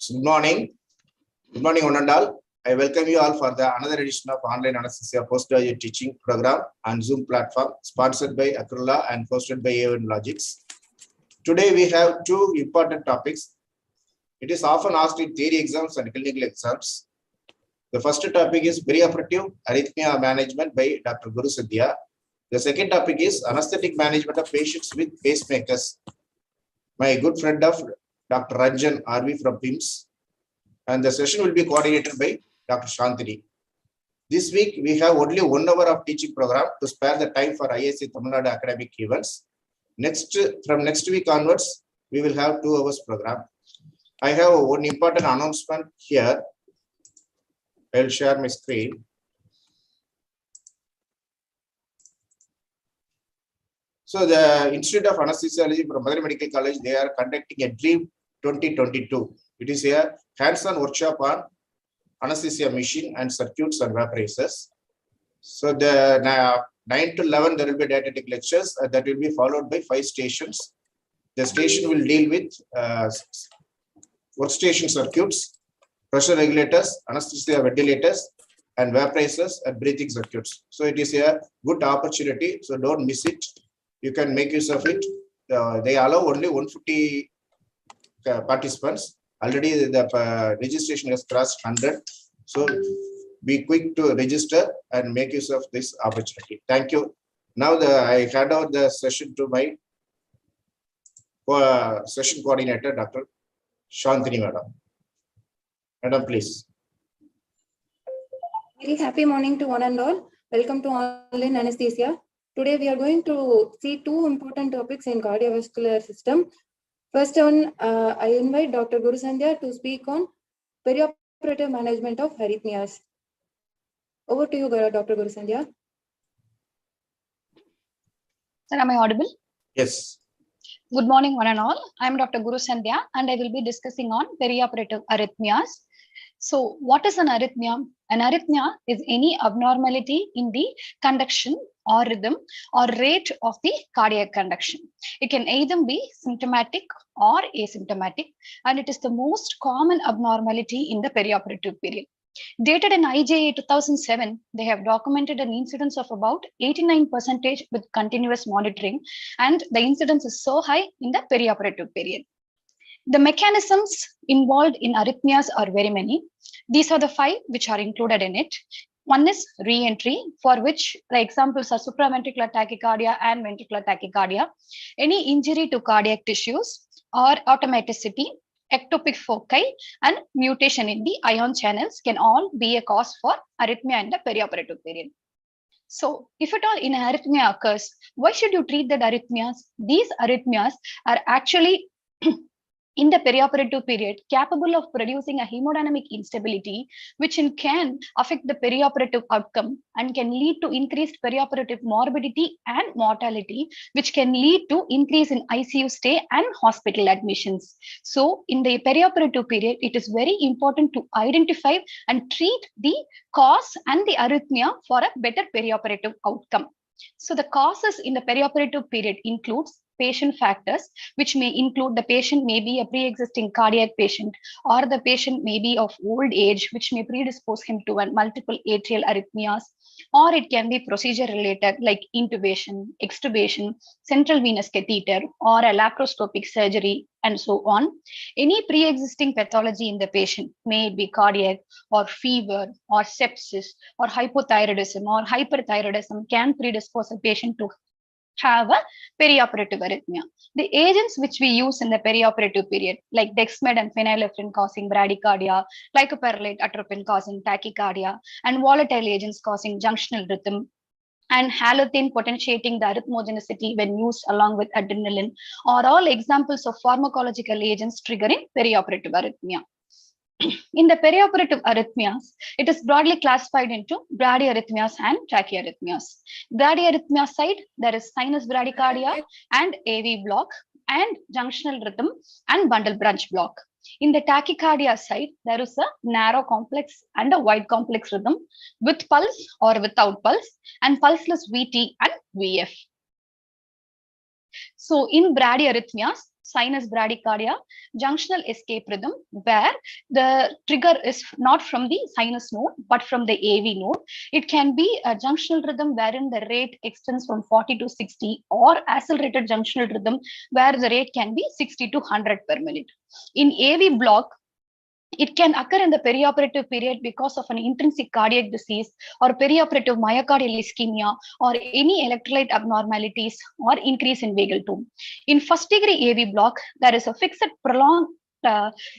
Good morning. Good morning, one and all. I welcome you all for the another edition of online anesthesia postgraduate teaching program on Zoom platform, sponsored by Acrola and hosted by Logics. Today we have two important topics. It is often asked in theory exams and clinical exams. The first topic is perioperative arrhythmia management by Dr.Guru Santhiya. The second topic is anesthetic management of patients with pacemakers. My good friend of Dr. Ranjan RV from PIMS, and the session will be coordinated by Dr. Santhiya. This week, we have only 1 hour of teaching program to spare the time for ISC Tamil Nadu academic events. From next week onwards, we will have 2 hours program. I have one important announcement here. I'll share my screen. So the Institute of Anaesthesiology from Madurai Medical College, they are conducting a DREAM 2022. It is a hands-on workshop on anesthesia machine and circuits and vaporizers. So the 9 to 11, there will be didactic lectures that will be followed by 5 stations. The station will deal with workstation circuits, pressure regulators, anesthesia ventilators, and vaporizers and breathing circuits. So it is a good opportunity. So don't miss it. You can make use of it. They allow only 150 participants. Already the registration has crossed 100. So be quick to register and make use of this opportunity. Thank you. Now I hand over the session to my session coordinator, Dr. Santhiya Madam. Madam, please. Very happy morning to one and all. Welcome to online anesthesia. Today we are going to see 2 important topics in cardiovascular system. First one, I invite Dr. Guru Santhiya to speak on perioperative management of arrhythmias. Over to you, Dr. Guru Santhiya. Sir, am I audible? Yes. Good morning, one and all. I am Dr. Guru Santhiya, and I will be discussing on perioperative arrhythmias. So, what is an arrhythmia? An arrhythmia is any abnormality in the conduction or rhythm or rate of the cardiac conduction. It can either be symptomatic or asymptomatic, and it is the most common abnormality in the perioperative period. Dated in IJA 2007, they have documented an incidence of about 89% with continuous monitoring, and the incidence is so high in the perioperative period. The mechanisms involved in arrhythmias are very many. These are the 5 which are included in it. One is re-entry, for which the examples are supraventricular tachycardia and ventricular tachycardia. Any injury to cardiac tissues or automaticity, ectopic foci, and mutation in the ion channels can all be a cause for arrhythmia in the perioperative period. So, if at all an arrhythmia occurs, why should you treat that arrhythmias? These arrhythmias are actually in the perioperative period capable of producing a hemodynamic instability, which can affect the perioperative outcome and can lead to increased perioperative morbidity and mortality, which can lead to increase in ICU stay and hospital admissions. So in the perioperative period, it is very important to identify and treat the cause and the arrhythmia for a better perioperative outcome. So the causes in the perioperative period includes patient factors, which may include the patient may be a pre-existing cardiac patient, or the patient may be of old age, which may predispose him to multiple atrial arrhythmias, or it can be procedure related like intubation, extubation, central venous catheter, or a laparoscopic surgery, and so on. Any pre-existing pathology in the patient, may it be cardiac or fever or sepsis or hypothyroidism or hyperthyroidism, can predispose a patient to have a perioperative arrhythmia. The agents which we use in the perioperative period, like dexmed and phenylephrine causing bradycardia, glycopyrrolate atropine causing tachycardia, and volatile agents causing junctional rhythm, and halothane potentiating the arrhythmogenicity when used along with adrenaline, are all examples of pharmacological agents triggering perioperative arrhythmia. In the perioperative arrhythmias, it is broadly classified into bradyarrhythmias and tachyarrhythmias. Bradyarrhythmia side, there is sinus bradycardia and AV block, and junctional rhythm and bundle branch block. In the tachycardia side, there is a narrow complex and a wide complex rhythm with pulse or without pulse, and pulseless VT and VF. So in bradyarrhythmias, sinus bradycardia, junctional escape rhythm, where the trigger is not from the sinus node, but from the AV node. It can be a junctional rhythm wherein the rate extends from 40 to 60, or accelerated junctional rhythm where the rate can be 60 to 100 per minute. In AV block, it can occur in the perioperative period because of an intrinsic cardiac disease or perioperative myocardial ischemia or any electrolyte abnormalities or increase in vagal tone. In first degree AV block, there is a fixed prolonged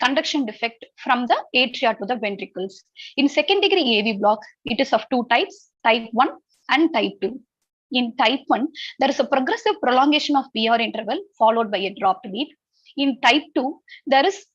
conduction defect from the atria to the ventricles. In second degree AV block, it is of two types, type 1 and type 2. In type 1, there is a progressive prolongation of PR interval followed by a dropped beat. In type 2, there is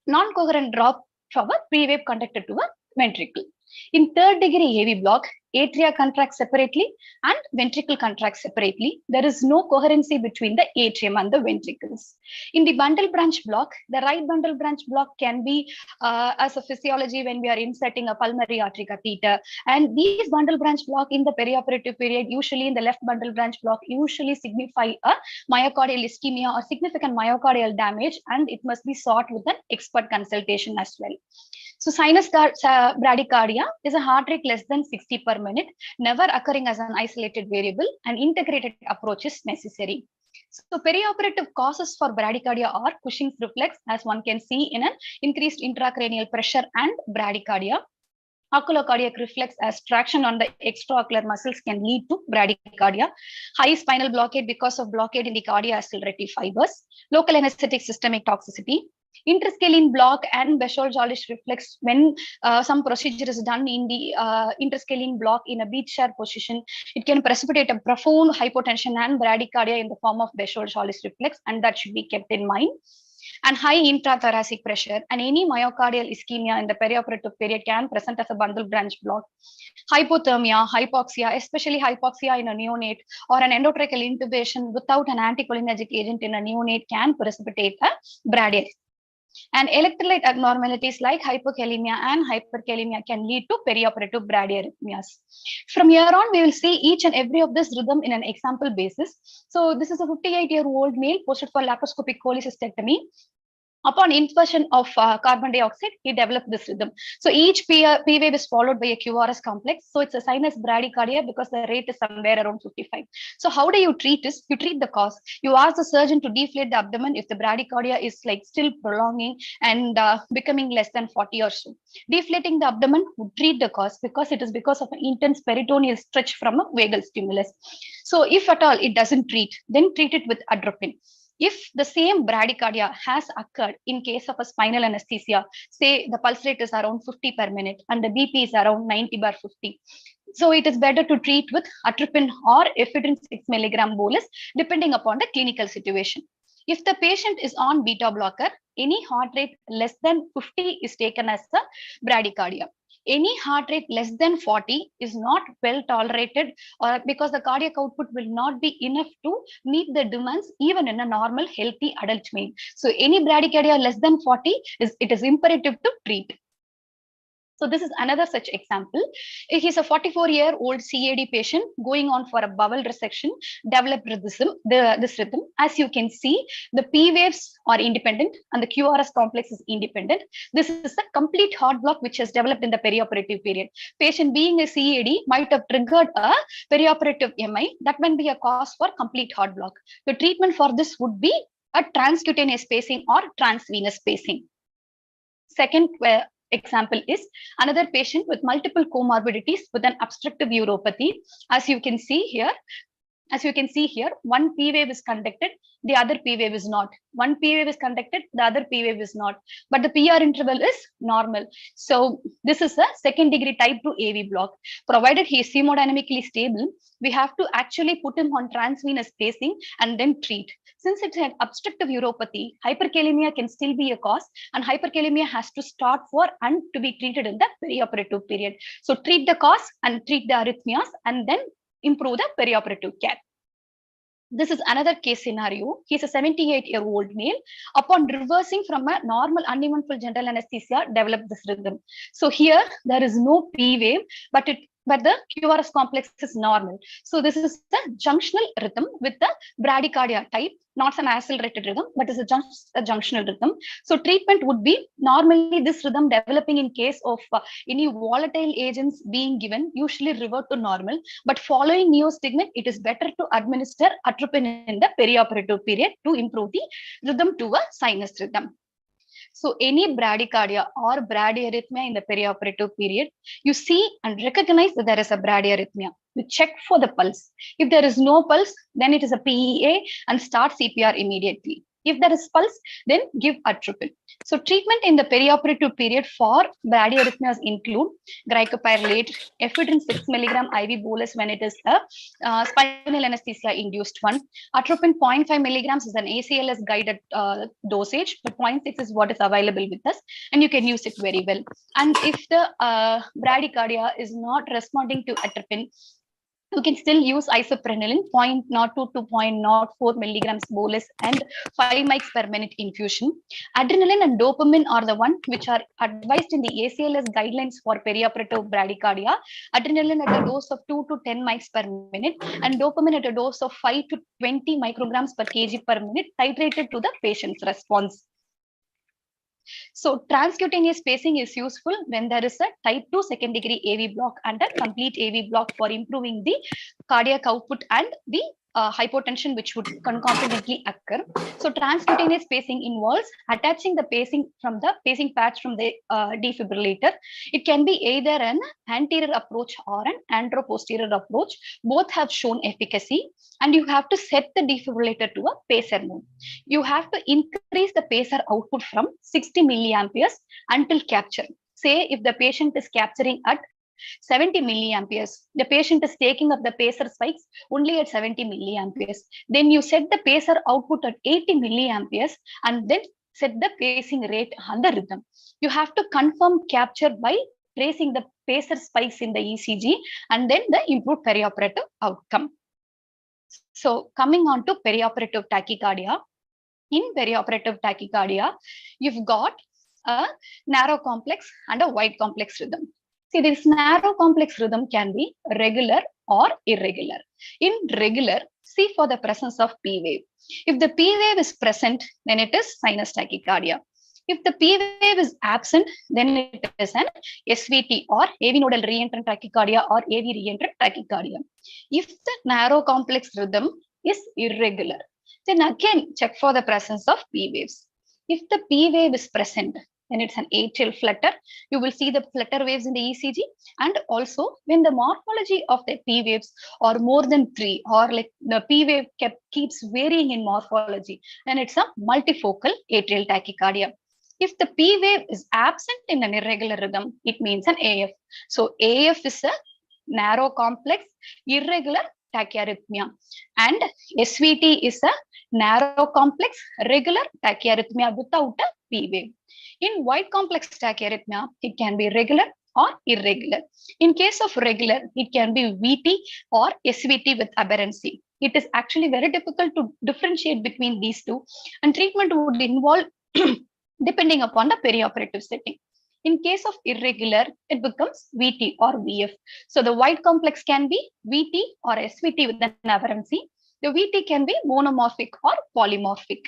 non-coherent drop from a P-wave conducted to a ventricle. In third degree AV block, atria contracts separately and ventricle contracts separately. There is no coherency between the atrium and the ventricles. In the bundle branch block, the right bundle branch block can be as a physiology when we are inserting a pulmonary artery catheter. And these bundle branch block in the perioperative period, usually in the left bundle branch block, usually signify a myocardial ischemia or significant myocardial damage, and it must be sought with an expert consultation as well. So sinus bradycardia is a heart rate less than 60 per minute, never occurring as an isolated variable, and integrated approach is necessary. So perioperative causes for bradycardia are Cushing's reflex, as one can see in an increased intracranial pressure and bradycardia. Oculocardiac reflex, as traction on the extraocular muscles can lead to bradycardia. High spinal blockade because of blockade in the cardiac fibers. Local anesthetic systemic toxicity. Interscalene block and Basholzolish reflex when some procedure is done in the interscalene block in a beach chair position, it can precipitate a profound hypotension and bradycardia in the form of Basholzolish reflex, and that should be kept in mind. And high intrathoracic pressure and any myocardial ischemia in the perioperative period can present as a bundle branch block. Hypothermia, hypoxia, especially hypoxia in a neonate, or an endotracheal intubation without an anticholinergic agent in a neonate can precipitate a bradyarrhythmia. And electrolyte abnormalities like hypokalemia and hyperkalemia can lead to perioperative bradyarrhythmias. From here on, we will see each and every of this rhythm in an example basis. So this is a 58-year-old male posted for laparoscopic cholecystectomy. Upon infusion of carbon dioxide, he developed this rhythm. So each P wave is followed by a QRS complex. So it's a sinus bradycardia because the rate is somewhere around 55. So how do you treat this? You treat the cause. You ask the surgeon to deflate the abdomen if the bradycardia is like still prolonging and becoming less than 40 or so. Deflating the abdomen would treat the cause because it is because of an intense peritoneal stretch from a vagal stimulus. So if at all it doesn't treat, then treat it with atropine. If the same bradycardia has occurred in case of a spinal anesthesia, say the pulse rate is around 50 per minute and the BP is around 90/50. So it is better to treat with atropine or ephedrine 6 mg bolus, depending upon the clinical situation. If the patient is on beta blocker, any heart rate less than 50 is taken as the bradycardia. Any heart rate less than 40 is not well tolerated, or because the cardiac output will not be enough to meet the demands even in a normal healthy adult male. So any bradycardia less than 40 it is imperative to treat. So this is another such example. He's a 44-year-old CAD patient going on for a bowel resection, developed this rhythm. As you can see, the P waves are independent and the QRS complex is independent. This is a complete heart block which has developed in the perioperative period. Patient being a CAD might have triggered a perioperative MI. That may be a cause for complete heart block. The treatment for this would be a transcutaneous spacing or transvenous spacing. Second example is another patient with multiple comorbidities with an obstructive uropathy. As you can see here, one P wave is conducted, the other P wave is not. One P wave is conducted, the other P wave is not. But the PR interval is normal. So this is a second degree type 2 AV block. Provided he is hemodynamically stable, we have to actually put him on transvenous spacing and then treat. Since it's an obstructive uropathy, hyperkalemia can still be a cause, and hyperkalemia has to start for and to be treated in the perioperative period. So treat the cause and treat the arrhythmias and then improve the perioperative care. This is another case scenario. He's a 78-year-old male. Upon reversing from a normal uneventful general anesthesia, developed this rhythm. So here there is no P wave, but it but the QRS complex is normal. So this is the junctional rhythm with the bradycardia type, not an accelerated rhythm, but is just a junctional rhythm. So treatment would be normally this rhythm developing in case of any volatile agents being given, usually revert to normal. But following neostigmine, it is better to administer atropine in the perioperative period to improve the rhythm to a sinus rhythm. So any bradycardia or bradyarrhythmia in the perioperative period, you see and recognize that there is a bradyarrhythmia. You check for the pulse. If there is no pulse, then it is a PEA and start CPR immediately. If there is pulse, then give atropine. So treatment in the perioperative period for bradyarrhythmias include glycopyrrolate, ephedrine 6 mg IV bolus when it is a spinal anesthesia induced one. Atropine 0.5 mg is an ACLS guided dosage, but 0.6 is what is available with us, and you can use it very well. And if the bradycardia is not responding to atropine, you can still use isoprenaline 0.02 to 0.04 milligrams bolus and 5 mics per minute infusion. Adrenaline and dopamine are the one which are advised in the ACLS guidelines for perioperative bradycardia. Adrenaline at a dose of 2 to 10 mics per minute and dopamine at a dose of 5 to 20 micrograms per kg per minute, titrated to the patient's response. So transcutaneous spacing is useful when there is a type 2 second degree AV block and a complete AV block for improving the cardiac output and the hypotension which would concomitantly occur. So transcutaneous spacing involves attaching the pacing patch from the defibrillator. It can be either an anterior approach or an anteroposterior approach. Both have shown efficacy, and you have to set the defibrillator to a pacer mode. You have to increase the pacer output from 60 milliamperes until capture. Say if the patient is capturing at 70 milliamperes, the patient is taking up the pacer spikes only at 70 milliamperes. Then you set the pacer output at 80 milliamperes and then set the pacing rate on the rhythm. You have to confirm capture by tracing the pacer spikes in the ECG and then the improved perioperative outcome. So coming on to perioperative tachycardia. In perioperative tachycardia, you've got a narrow complex and a wide complex rhythm. See, this narrow complex rhythm can be regular or irregular. In regular, see for the presence of P wave. If the P wave is present, then it is sinus tachycardia. If the P wave is absent, then it is an SVT or AV nodal reentrant tachycardia or AV reentrant tachycardia. If the narrow complex rhythm is irregular, then again check for the presence of P waves. If the P wave is present, then it's an atrial flutter. You will see the flutter waves in the ECG, and also when the morphology of the P waves are more than 3 or like the P wave keeps varying in morphology, then it's a multifocal atrial tachycardia. If the P wave is absent in an irregular rhythm, it means an AF. So AF is a narrow complex irregular tachyarrhythmia, and SVT is a narrow complex regular tachyarrhythmia without a P wave. In wide complex tachyarrhythmia, it can be regular or irregular. In case of regular, it can be VT or SVT with aberrancy. It is actually very difficult to differentiate between these two, and treatment would involve depending upon the perioperative setting. In case of irregular, it becomes VT or VF. So the wide complex can be VT or SVT with an aberrancy. The VT can be monomorphic or polymorphic.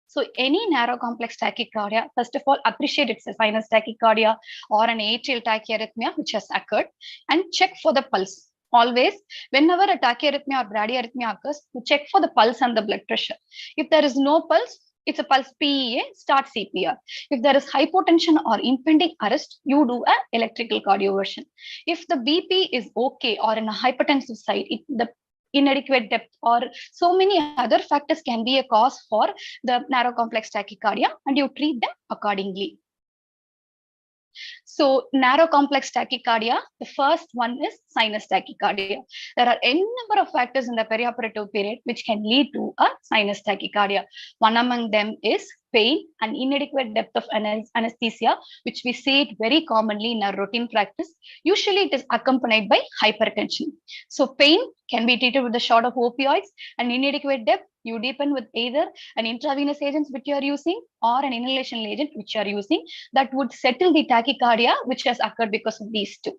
So any narrow complex tachycardia, first of all, appreciate it's a sinus tachycardia or an atrial tachyarrhythmia which has occurred, and check for the pulse. Always, whenever a tachyarrhythmia or bradyarrhythmia occurs, you check for the pulse and the blood pressure. If there is no pulse, it's a pulse PEA, start CPR. If there is hypotension or impending arrest, you do an electrical cardioversion. If the BP is okay or in a hypertensive side, the inadequate depth or so many other factors can be a cause for the narrow complex tachycardia, and you treat them accordingly. So narrow complex tachycardia, the first one is sinus tachycardia. There are any number of factors in the perioperative period which can lead to a sinus tachycardia. One among them is pain and inadequate depth of anesthesia, which we see it very commonly in our routine practice. Usually it is accompanied by hypertension. So pain can be treated with a shot of opioids, and inadequate depth, you deepen with either an intravenous agent which you are using or an inhalation agent which you are using that would settle the tachycardia which has occurred because of these two.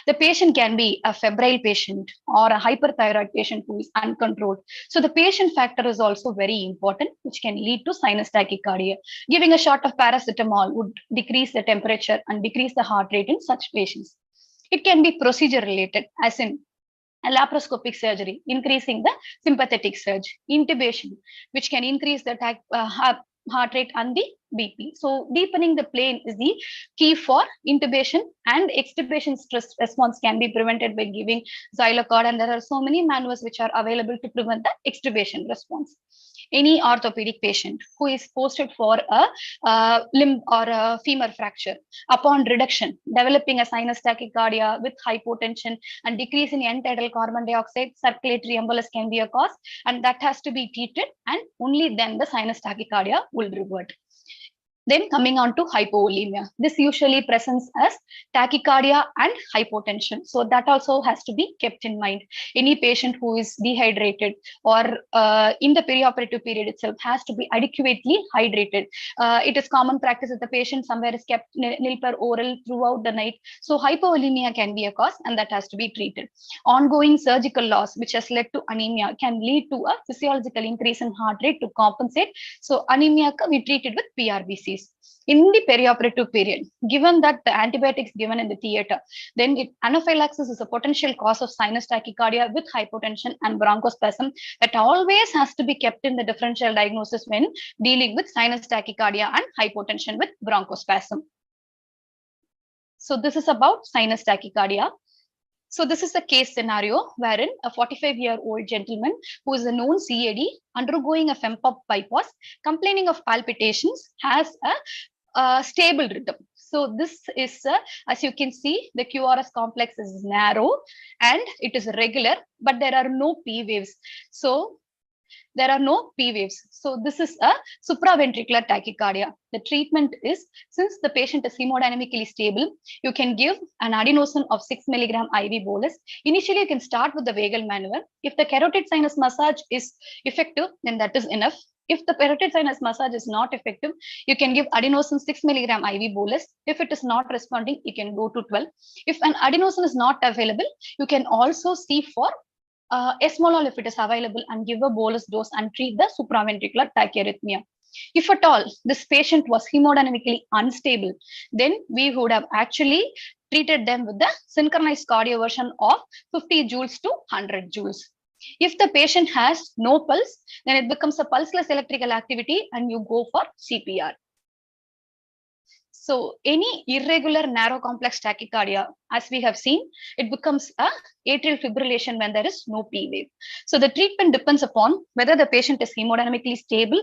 The patient can be a febrile patient or a hyperthyroid patient who is uncontrolled. So the patient factor is also very important, which can lead to sinus tachycardia. Giving a shot of paracetamol would decrease the temperature and decrease the heart rate in such patients. It can be procedure related, as in a laparoscopic surgery, increasing the sympathetic surge, intubation, which can increase the heart rate and the BP. So deepening the plane is the key for intubation, and extubation stress response can be prevented by giving Xylocard, and there are so many manuals which are available to prevent the extubation response. Any orthopedic patient who is posted for a limb or a femur fracture, upon reduction, developing a sinus tachycardia with hypotension and decrease in end-tidal carbon dioxide, circulatory embolus can be a cause, and that has to be treated, and only then the sinus tachycardia will revert. Then coming on to hypovolemia. This usually presents as tachycardia and hypotension. So that also has to be kept in mind. Any patient who is dehydrated or in the perioperative period itself has to be adequately hydrated. It is common practice that the patient somewhere is kept nil per oral throughout the night. So hypovolemia can be a cause, and that has to be treated. Ongoing surgical loss, which has led to anemia, can lead to a physiological increase in heart rate to compensate. So anemia we treat it with PRBC. In the perioperative period, given that the antibiotics given in the theater, then anaphylaxis is a potential cause of sinus tachycardia with hypotension and bronchospasm that always has to be kept in the differential diagnosis when dealing with sinus tachycardia and hypotension with bronchospasm. So this is about sinus tachycardia. So this is a case scenario wherein a 45-year-old gentleman who is a known CAD undergoing a FEMPOP bypass, complaining of palpitations, has a stable rhythm. So this is, as you can see, the QRS complex is narrow and it is regular, but there are no P waves. So there are no P waves. So this is a supraventricular tachycardia. The treatment is, since the patient is hemodynamically stable, you can give an adenosine of 6 mg IV bolus. Initially, you can start with the vagal maneuver. If the carotid sinus massage is effective, then that is enough. If the carotid sinus massage is not effective, you can give adenosine 6 mg IV bolus. If it is not responding, you can go to 12. If an adenosine is not available, you can also see for esmolol if it is available and give a bolus dose and treat the supraventricular tachyarrhythmia. If at all this patient was hemodynamically unstable, then we would have actually treated them with the synchronized cardio version of 50 joules to 100 joules. If the patient has no pulse, then it becomes a pulseless electrical activity and you go for CPR. So any irregular narrow complex tachycardia, as we have seen, it becomes a atrial fibrillation when there is no P wave. So the treatment depends upon whether the patient is hemodynamically stable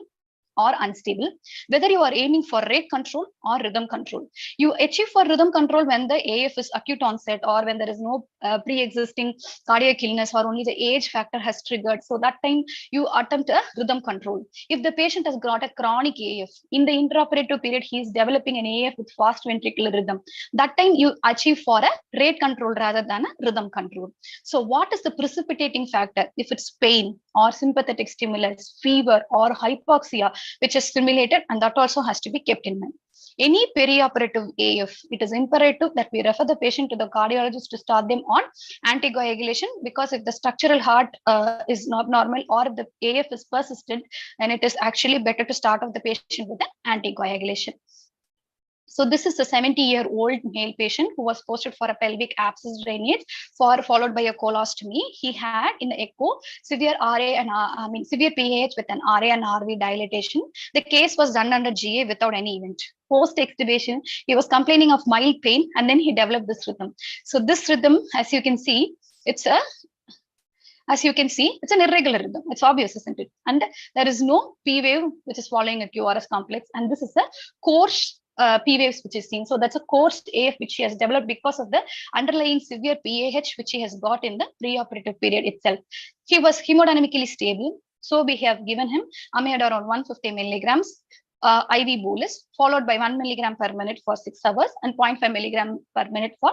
or unstable, whether you are aiming for rate control or rhythm control. You achieve for rhythm control when the AF is acute onset or when there is no pre-existing cardiac illness or only the age factor has triggered. So that time you attempt a rhythm control. If the patient has got a chronic AF, in the intraoperative period, he is developing an AF with fast ventricular rhythm. That time you achieve for a rate control rather than a rhythm control. So what is the precipitating factor? If it's pain or sympathetic stimulus, fever or hypoxia, which is stimulated, and that also has to be kept in mind. Any perioperative AF, it is imperative that we refer the patient to the cardiologist to start them on anticoagulation, because if the structural heart is not normal or if the AF is persistent, then it is actually better to start off the patient with an anticoagulation. So this is a 70-year-old male patient who was posted for a pelvic abscess drainage followed by a colostomy. He had in the echo severe severe PAH with an RA and RV dilatation. The case was done under GA without any event. Post extubation, he was complaining of mild pain and then he developed this rhythm. So this rhythm, as you can see, it's an irregular rhythm. It's obvious, isn't it? And there is no P wave which is following a QRS complex, and this is a coarse P waves which is seen. So that's a coarse AF which he has developed because of the underlying severe PAH which he has got in the preoperative period itself. He was hemodynamically stable, so we have given him amiodarone 150 milligrams IV bolus, followed by 1 milligram per minute for 6 hours and 0.5 milligram per minute for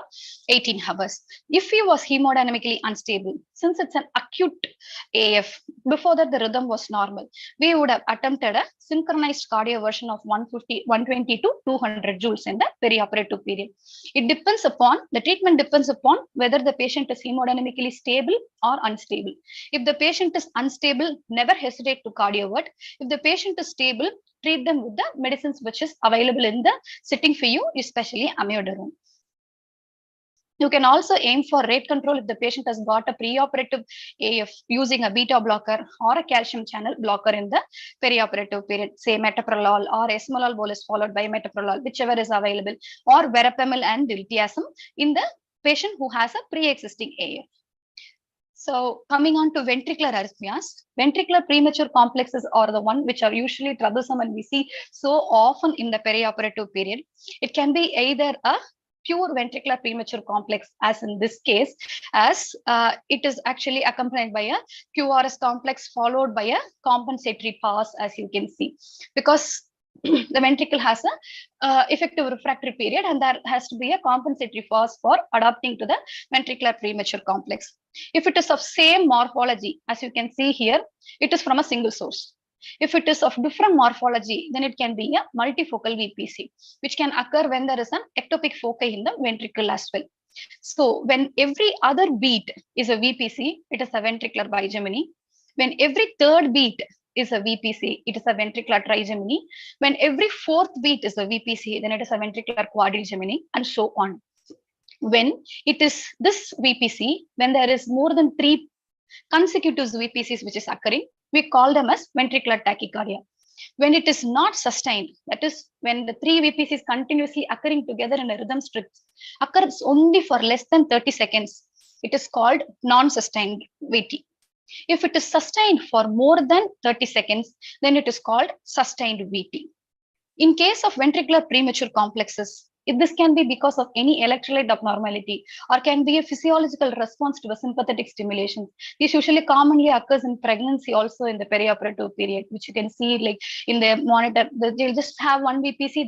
18 hours. If he was hemodynamically unstable, since it's an acute AF, before that the rhythm was normal, we would have attempted a synchronized cardioversion of 120 to 200 joules in the perioperative period. The treatment depends upon whether the patient is hemodynamically stable or unstable. If the patient is unstable, never hesitate to cardiovert. If the patient is stable, treat them with the medicines which is available in the sitting for you, especially amiodarone. You can also aim for rate control if the patient has got a preoperative AF using a beta blocker or a calcium channel blocker in the perioperative period, say metoprolol or esmolol bolus followed by metoprolol, whichever is available, or verapamil and diltiazem in the patient who has a pre-existing AF. So coming on to ventricular arrhythmias, ventricular premature complexes are the one which are usually troublesome and we see so often in the perioperative period. It can be either a pure ventricular premature complex, as in this case, as it is actually accompanied by a QRS complex followed by a compensatory pause, as you can see, because the ventricle has a effective refractory period and there has to be a compensatory pause for adapting to the ventricular premature complex. If it is of same morphology, as you can see here, it is from a single source. If it is of different morphology, then it can be a multifocal VPC, which can occur when there is an ectopic foci in the ventricle as well. So when every other beat is a VPC, it is a ventricular bigeminy. When every third beat is a VPC, it is a ventricular trigeminy. When every fourth beat is a VPC, then it is a ventricular quadrigeminy, and so on. When it is this VPC, when there is more than 3 consecutive VPCs which is occurring, we call them as ventricular tachycardia. When it is not sustained, that is when the 3 VPCs continuously occurring together in a rhythm strip occurs only for less than 30 seconds, it is called non-sustained VT. If it is sustained for more than 30 seconds, then it is called sustained VT. In case of ventricular premature complexes, this can be because of any electrolyte abnormality or can be a physiological response to a sympathetic stimulation. This usually commonly occurs in pregnancy, also in the perioperative period, which you can see like in the monitor. They'll just have 1 VPC,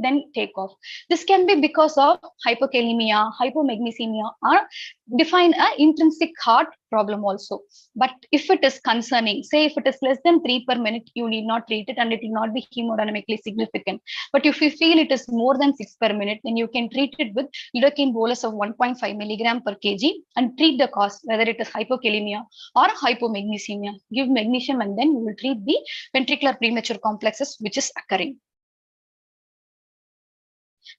then take off. This can be because of hypokalemia, hypomagnesemia, or define an intrinsic heart problem also. But if it is concerning, say if it is less than 3 per minute, you need not treat it and it will not be hemodynamically significant. But if you feel it is more than 6 per minute, then you can treat it with lidocaine bolus of 1.5 milligram per kg and treat the cause, whether it is hypokalemia or hypomagnesemia. Give magnesium and then you will treat the ventricular premature complexes which is occurring.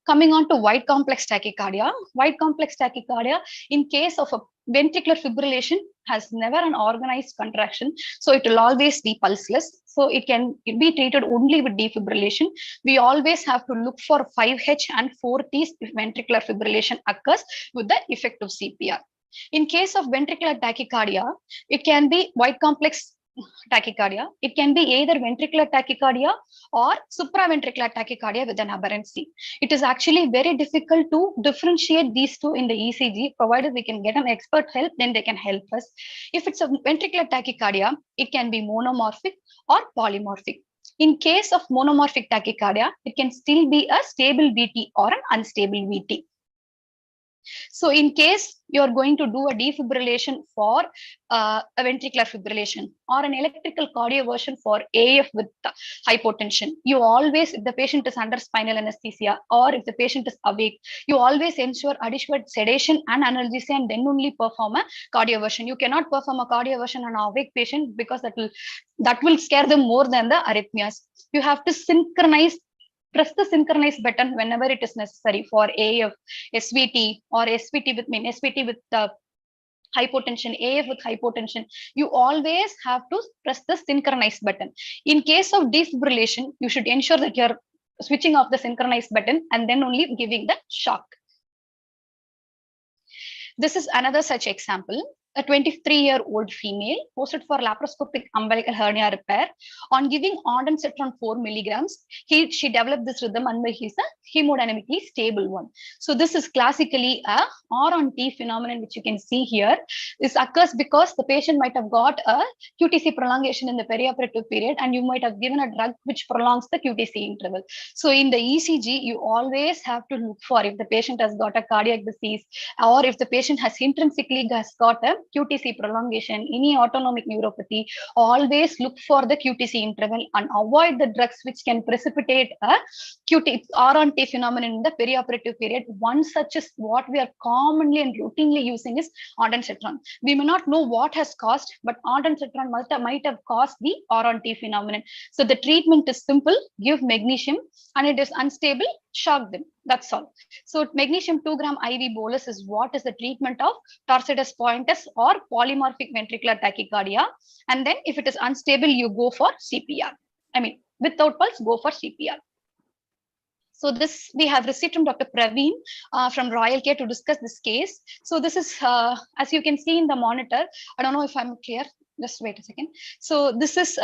Coming on to wide complex tachycardia. Wide complex tachycardia, in case of a ventricular fibrillation, has never an organized contraction, so it will always be pulseless. So it can be treated only with defibrillation. We always have to look for 5H and 4Ts if ventricular fibrillation occurs with the effective CPR. In case of ventricular tachycardia, it can be wide complex tachycardia. It can be either ventricular tachycardia or supraventricular tachycardia with an aberrancy. It is actually very difficult to differentiate these two in the ECG, provided we can get an expert help, then they can help us. If it's a ventricular tachycardia, it can be monomorphic or polymorphic. In case of monomorphic tachycardia, it can still be a stable VT or an unstable VT. So in case you're going to do a defibrillation for a ventricular fibrillation or an electrical cardioversion for AF with hypotension, you always, if the patient is under spinal anesthesia or if the patient is awake, you always ensure adequate sedation and analgesia and then only perform a cardioversion. You cannot perform a cardioversion on an awake patient because that will scare them more than the arrhythmias. You have to press the synchronize button whenever it is necessary for AF, SVT or SVT with hypotension, AF with hypotension. You always have to press the synchronize button. In case of defibrillation, you should ensure that you're switching off the synchronize button and then only giving the shock. This is another such example. a 23-year-old female posted for laparoscopic umbilical hernia repair. On giving ondansetron 4 milligrams, she developed this rhythm and he's a hemodynamically stable one. So this is classically a R on T phenomenon, which you can see here. This occurs because the patient might have got a QTC prolongation in the perioperative period, and you might have given a drug which prolongs the QTC interval. So in the ECG, you always have to look for if the patient has got a cardiac disease, or if the patient has intrinsically got a QTC prolongation, any autonomic neuropathy. Always look for the QTC interval and avoid the drugs which can precipitate a QT R on T phenomenon in the perioperative period. One such is what we are commonly and routinely using is ondansetron. We may not know what has caused, but ondansetron might have caused the R on T phenomenon. So the treatment is simple: give magnesium, and it is unstable, shock them. That's all. So magnesium 2 gram IV bolus is what is the treatment of torsitis pointus or polymorphic ventricular tachycardia. And then if it is unstable, you go for CPR. I mean, without pulse, go for CPR. So this we have received from Dr. Praveen from Royal Care to discuss this case. So this is, as you can see in the monitor, I don't know if I'm clear, just wait a second. So this is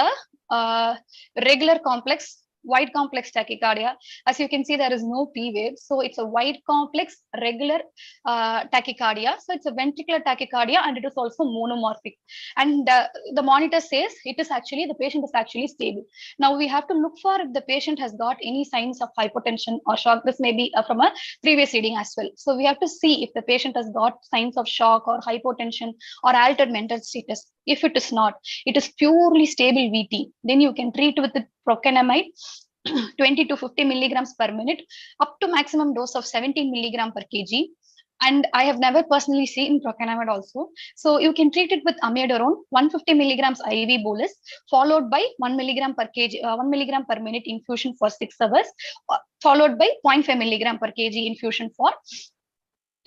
a regular complex wide complex tachycardia. As you can see, there is no P wave. So it's a wide complex regular tachycardia. So it's a ventricular tachycardia, and it is also monomorphic. And the monitor says it is actually, the patient is actually stable. Now we have to look for if the patient has got any signs of hypotension or shock. This may be from a previous reading as well. So we have to see if the patient has got signs of shock or hypotension or altered mental status. If it is not, it is purely stable VT, then you can treat with the procainamide 20 to 50 milligrams per minute, up to maximum dose of 17 milligram per kg. And I have never personally seen procainamide also. So you can treat it with amiodarone 150 milligrams IV bolus, followed by 1 milligram per kg, 1 milligram per minute infusion for 6 hours, followed by 0.5 milligram per kg infusion for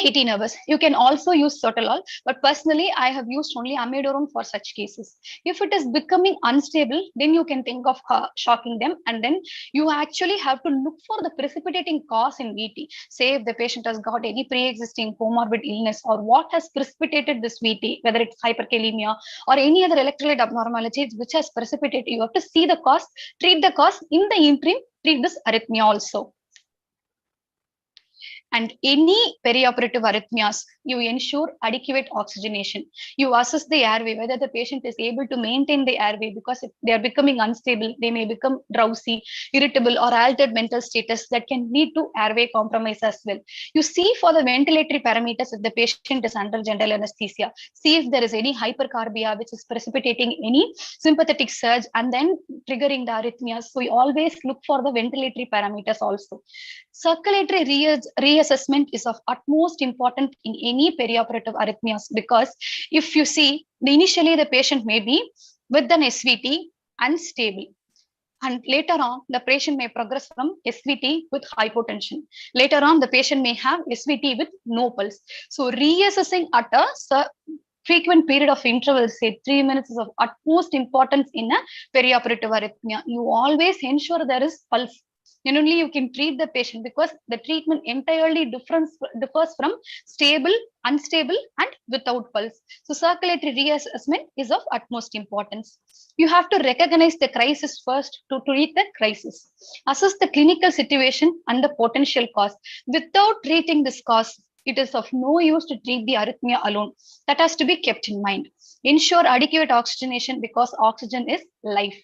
18 hours. You can also use sotalol, but personally, I have used only amiodarone for such cases. If it is becoming unstable, then you can think of shocking them, and then you actually have to look for the precipitating cause in VT. Say if the patient has got any pre-existing comorbid illness, or what has precipitated this VT, whether it's hyperkalemia or any other electrolyte abnormalities which has precipitated. You have to see the cause, treat the cause, in the interim, treat this arrhythmia also. And any perioperative arrhythmias, you ensure adequate oxygenation. You assess the airway, whether the patient is able to maintain the airway, because if they are becoming unstable, they may become drowsy, irritable, or altered mental status that can lead to airway compromise as well. You see for the ventilatory parameters if the patient is under general anesthesia. See if there is any hypercarbia which is precipitating any sympathetic surge and then triggering the arrhythmias. So we always look for the ventilatory parameters also. Circulatory reassessment is of utmost importance in any perioperative arrhythmias, because if you see, initially the patient may be with an SVT unstable, and later on the patient may progress from SVT with hypotension. Later on the patient may have SVT with no pulse. So reassessing at a frequent period of interval, say 3 minutes, is of utmost importance in a perioperative arrhythmia. You always ensure there is pulse. And only you can treat the patient, because the treatment entirely differs from stable, unstable, and without pulse. So circulatory reassessment is of utmost importance. You have to recognize the crisis first to treat the crisis. Assess the clinical situation and the potential cause. Without treating this cause, it is of no use to treat the arrhythmia alone. That has to be kept in mind. Ensure adequate oxygenation, because oxygen is life.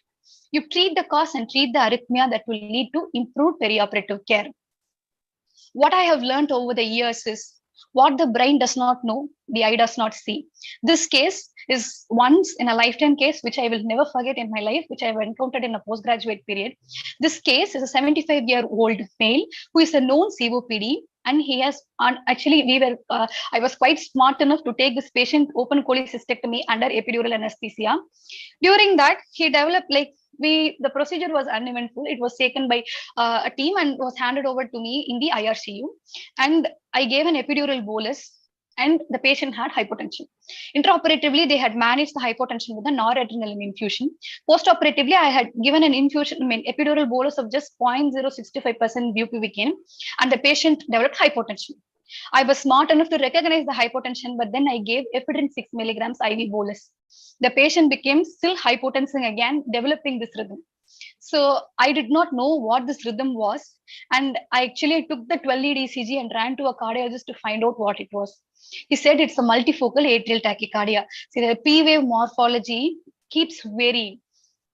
You treat the cause and treat the arrhythmia, that will lead to improved perioperative care. What I have learned over the years is, what the brain does not know, the eye does not see. This case is once in a lifetime case, which I will never forget in my life, which I have encountered in a postgraduate period. This case is a 75-year-old male who is a known COPD. And he has, actually, I was quite smart enough to take this patient open cholecystectomy under epidural anesthesia. During that, he developed the procedure was uneventful. It was taken by a team and was handed over to me in the IRCU. And I gave an epidural bolus, and the patient had hypotension. Intraoperatively, they had managed the hypotension with a noradrenaline infusion. Postoperatively, I had given an infusion, epidural bolus of just 0.065% bupivacaine, and the patient developed hypotension. I was smart enough to recognize the hypotension, but then I gave ephedrine 6 milligrams IV bolus. The patient became still hypotensive again, developing this rhythm. So I did not know what this rhythm was. And I actually took the 12-lead ECG and ran to a cardiologist to find out what it was. He said it's a multifocal atrial tachycardia. See, the P wave morphology keeps varying.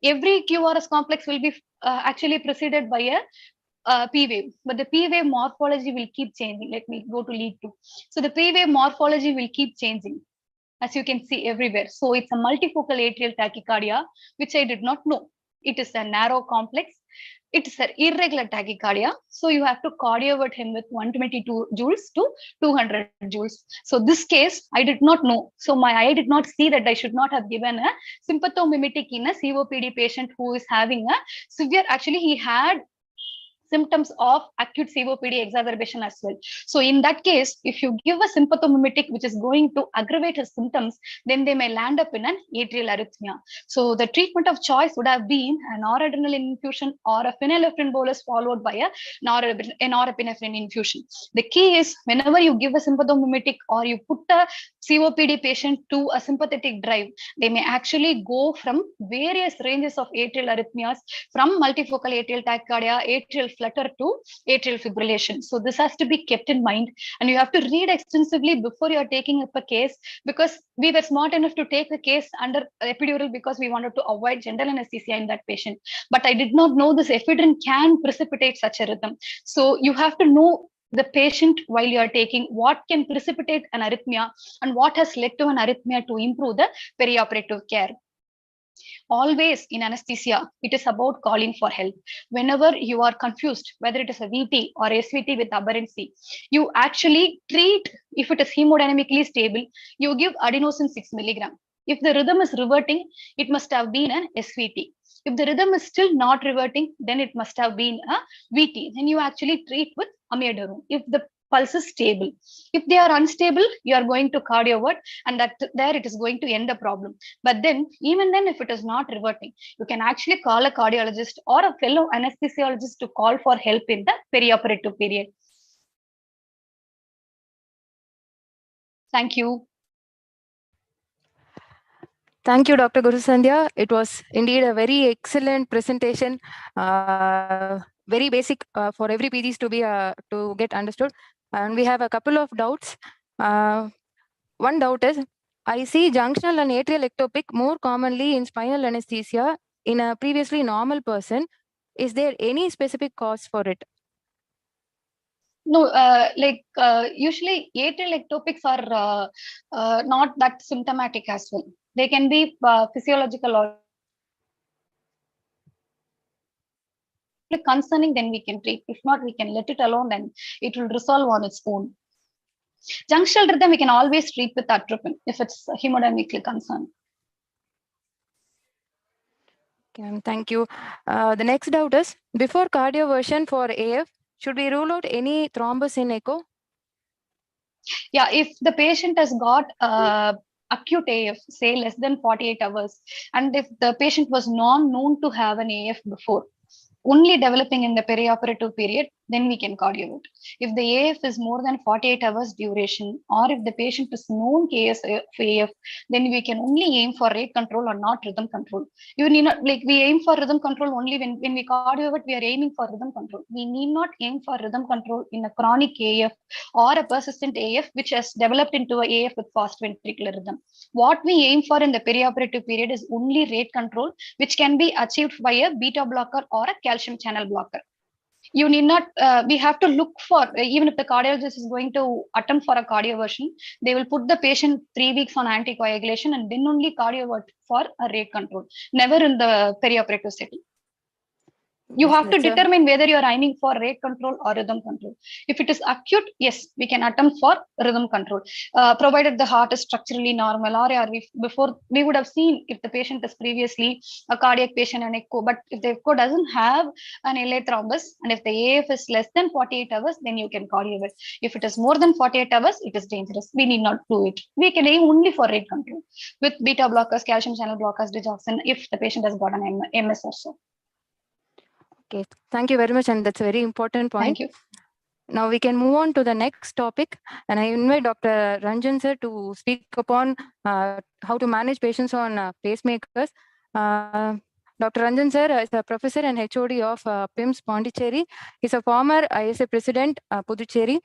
Every QRS complex will be actually preceded by a P wave, but the P wave morphology will keep changing. Let me go to lead 2. So the P wave morphology will keep changing, as you can see everywhere. So it's a multifocal atrial tachycardia, which I did not know. It is a narrow complex. It is an irregular tachycardia. So you have to cardiovert him with 122 joules to 200 joules. So this case, I did not know. So my eye did not see that I should not have given a sympathomimetic in a COPD patient who is having a severe, actually he had symptoms of acute COPD exacerbation as well. So in that case, if you give a sympathomimetic which is going to aggravate his symptoms, then they may land up in an atrial arrhythmia. So the treatment of choice would have been a noradrenaline infusion or a phenylephrine bolus followed by a norepinephrine infusion. The key is whenever you give a sympathomimetic or you put a COPD patient to a sympathetic drive, they may actually go from various ranges of atrial arrhythmias, from multifocal atrial tachycardia, atrial flutter to atrial fibrillation. So this has to be kept in mind, and you have to read extensively before you are taking up a case, because we were smart enough to take the case under epidural because we wanted to avoid general anesthesia in that patient. But I did not know this ephedrine can precipitate such a rhythm. So you have to know the patient while you are taking what can precipitate an arrhythmia and what has led to an arrhythmia to improve the perioperative care. Always in anesthesia, it is about calling for help. Whenever you are confused, whether it is a VT or SVT with aberrancy, you actually treat, if it is hemodynamically stable, you give adenosine 6 milligram. If the rhythm is reverting, it must have been an SVT. If the rhythm is still not reverting, then it must have been a VT. Then you actually treat with amiodarone. If the pulse is stable. If they are unstable, you are going to cardiovert, and that there it is going to end the problem. But then, even then, if it is not reverting, you can actually call a cardiologist or a fellow anesthesiologist to call for help in the perioperative period. Thank you. Thank you, Dr. Guru Santhiya. It was indeed a very excellent presentation, very basic for every PGs to be to get understood. And we have a couple of doubts. One doubt is, I see junctional and atrial ectopic more commonly in spinal anesthesia in a previously normal person. Is there any specific cause for it? No, usually atrial ectopics are not that symptomatic as well. They can be physiological or concerning, then we can treat. If not, we can let it alone and it will resolve on its own. Junctional rhythm, we can always treat with atropine if it's hemodynamically concerned. Okay, thank you. The next doubt is, before cardioversion for AF, should we rule out any thrombus in echo? Yeah, if the patient has got acute AF, say less than 48 hours, and if the patient was known to have an AF before, only developing in the perioperative period, then we can cardiovert. If the AF is more than 48 hours duration, or if the patient is known case of AF, then we can only aim for rate control or not rhythm control. You need not, like, we aim for rhythm control only when we cardiovert, we are aiming for rhythm control. We need not aim for rhythm control in a chronic AF or a persistent AF which has developed into a AF with fast ventricular rhythm. What we aim for in the perioperative period is only rate control, which can be achieved by a beta blocker or a calcium channel blocker. You need not, we have to look for, even if the cardiologist is going to attempt for a cardioversion, they will put the patient 3 weeks on anticoagulation and then only cardiovert for a rate control, never in the perioperative setting. You have to determine whether you are aiming for rate control or rhythm control. If it is acute, yes, we can attempt for rhythm control, provided the heart is structurally normal, or before we would have seen if the patient is previously a cardiac patient and echo. But if the echo doesn't have an LA thrombus and if the AF is less than 48 hours, then you can cardiovert. If it is more than 48 hours, it is dangerous. We need not do it. We can aim only for rate control with beta blockers, calcium channel blockers, digoxin, if the patient has got an MS or so. Okay, thank you very much, and that's a very important point. Thank you. Now we can move on to the next topic, and I invite Dr. Ranjan sir to speak upon how to manage patients on pacemakers. Dr. Ranjan sir is a professor and HOD of PIMS Pondicherry. He's a former ISA president, Puducherry.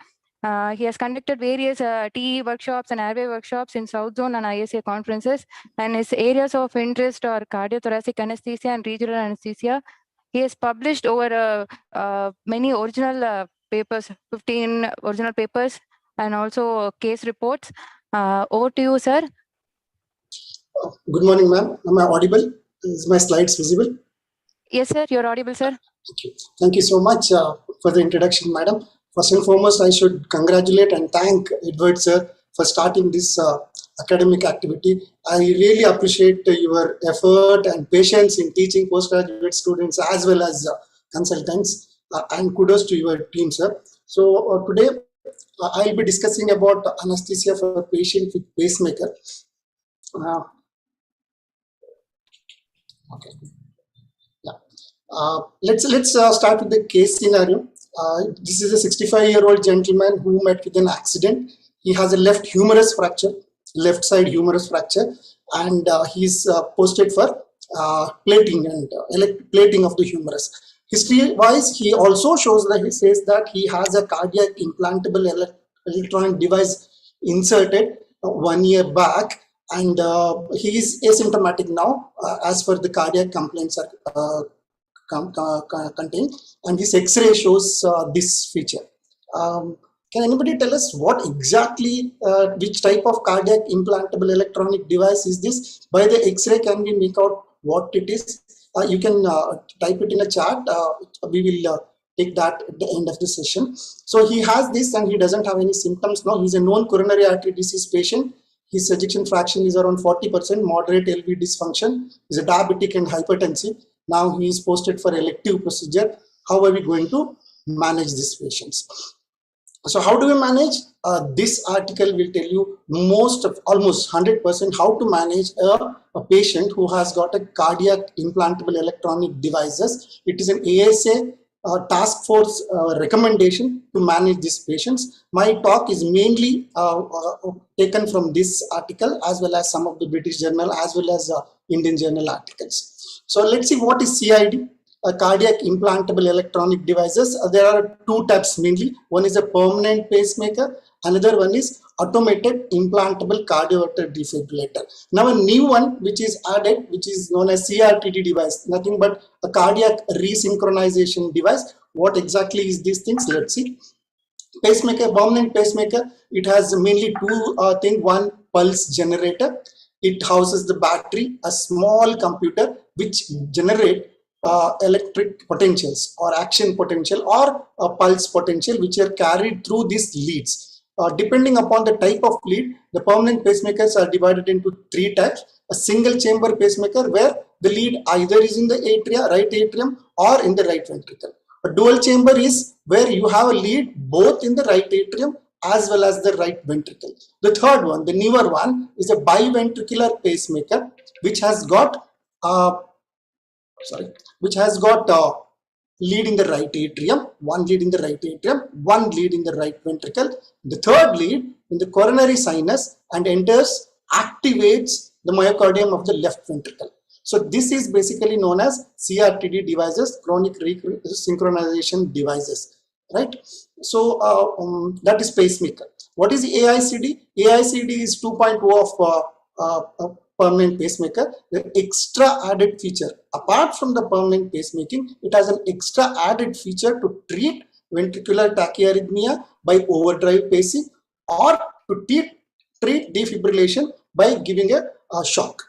He has conducted various TE workshops and airway workshops in South Zone and ISA conferences, and his areas of interest are cardiothoracic anesthesia and regional anesthesia. He has published over many original papers, 15 original papers, and also case reports. Over to you, sir. Good morning, ma'am. Am I audible? Is my slides visible? Yes, sir. You're audible, sir. Thank you. Thank you so much for the introduction, madam. First and foremost, I should congratulate and thank Edward, sir, for starting this academic activity. I really appreciate your effort and patience in teaching postgraduate students as well as consultants, and kudos to your team, sir. So today, I'll be discussing about anesthesia for patients with pacemaker. Okay. Yeah. Let's start with the case scenario. This is a 65-year-old gentleman who met with an accident. He has a left humerus fracture, left side humerus fracture, and he's posted for plating and plating of the humerus. History-wise, he also shows that he says that he has a cardiac implantable electronic device inserted 1 year back, and he is asymptomatic now as per the cardiac complaints are contained, and his X-ray shows this feature. Can anybody tell us what exactly, which type of cardiac implantable electronic device is this? By the X-ray, can we make out what it is? You can type it in a chat. We will take that at the end of the session. So he has this and he doesn't have any symptoms now. He's a known coronary artery disease patient. His ejection fraction is around 40%, moderate LV dysfunction. He's a diabetic and hypertensive. Now he is posted for elective procedure. How are we going to manage these patients? So how do we manage? This article will tell you almost 100% how to manage a patient who has got a cardiac implantable electronic devices. It is an ASA task force recommendation to manage these patients. My talk is mainly taken from this article as well as some of the British journal as well as Indian journal articles. So let's see what is CID. Cardiac implantable electronic devices. There are two types mainly. One is a permanent pacemaker. Another one is automated implantable cardioverter defibrillator. Now a new one which is added, which is known as CRTD device, nothing but a cardiac resynchronization device. What exactly is these things? Let's see. Pacemaker, permanent pacemaker, it has mainly two things. One, pulse generator. It houses the battery, a small computer which generate electric potentials or action potential or pulse potential which are carried through these leads. Depending upon the type of lead, the permanent pacemakers are divided into three types. A single chamber pacemaker where the lead either is in the atria, right atrium, or in the right ventricle. A dual chamber is where you have a lead both in the right atrium as well as the right ventricle. The third one, the newer one, is a biventricular pacemaker which has got lead in the right atrium, one lead in the right atrium, one lead in the right ventricle. The third lead in the coronary sinus and enters, activates the myocardium of the left ventricle. So this is basically known as CRTD devices, chronic synchronization devices, right? So that is pacemaker. What is AICD? AICD is 2.0 of permanent pacemaker. The extra added feature, apart from the permanent pacemaking, it has an extra added feature to treat ventricular tachyarrhythmia by overdrive pacing or to treat defibrillation by giving a shock.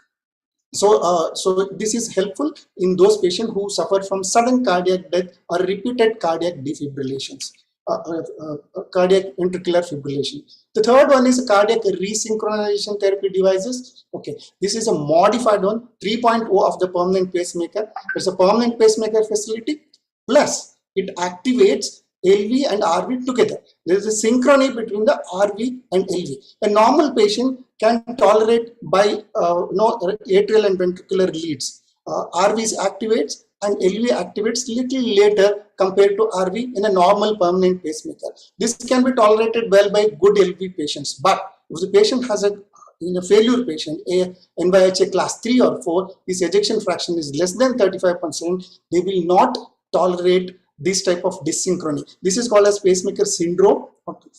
So, so this is helpful in those patients who suffer from sudden cardiac death or repeated cardiac defibrillations. Cardiac ventricular fibrillation. The third one is cardiac resynchronization therapy devices. Okay, this is a modified one, 3.0 of the permanent pacemaker. It's a permanent pacemaker facility, plus it activates LV and RV together. There is a synchrony between the RV and LV. A normal patient can tolerate by atrial and ventricular leads. RVs activates and LV activates little later compared to RV in a normal permanent pacemaker. This can be tolerated well by good LV patients, but if the patient has in a failure patient, a NYHA class 3 or 4, his ejection fraction is less than 35%, they will not tolerate this type of dyssynchrony. This is called as pacemaker syndrome.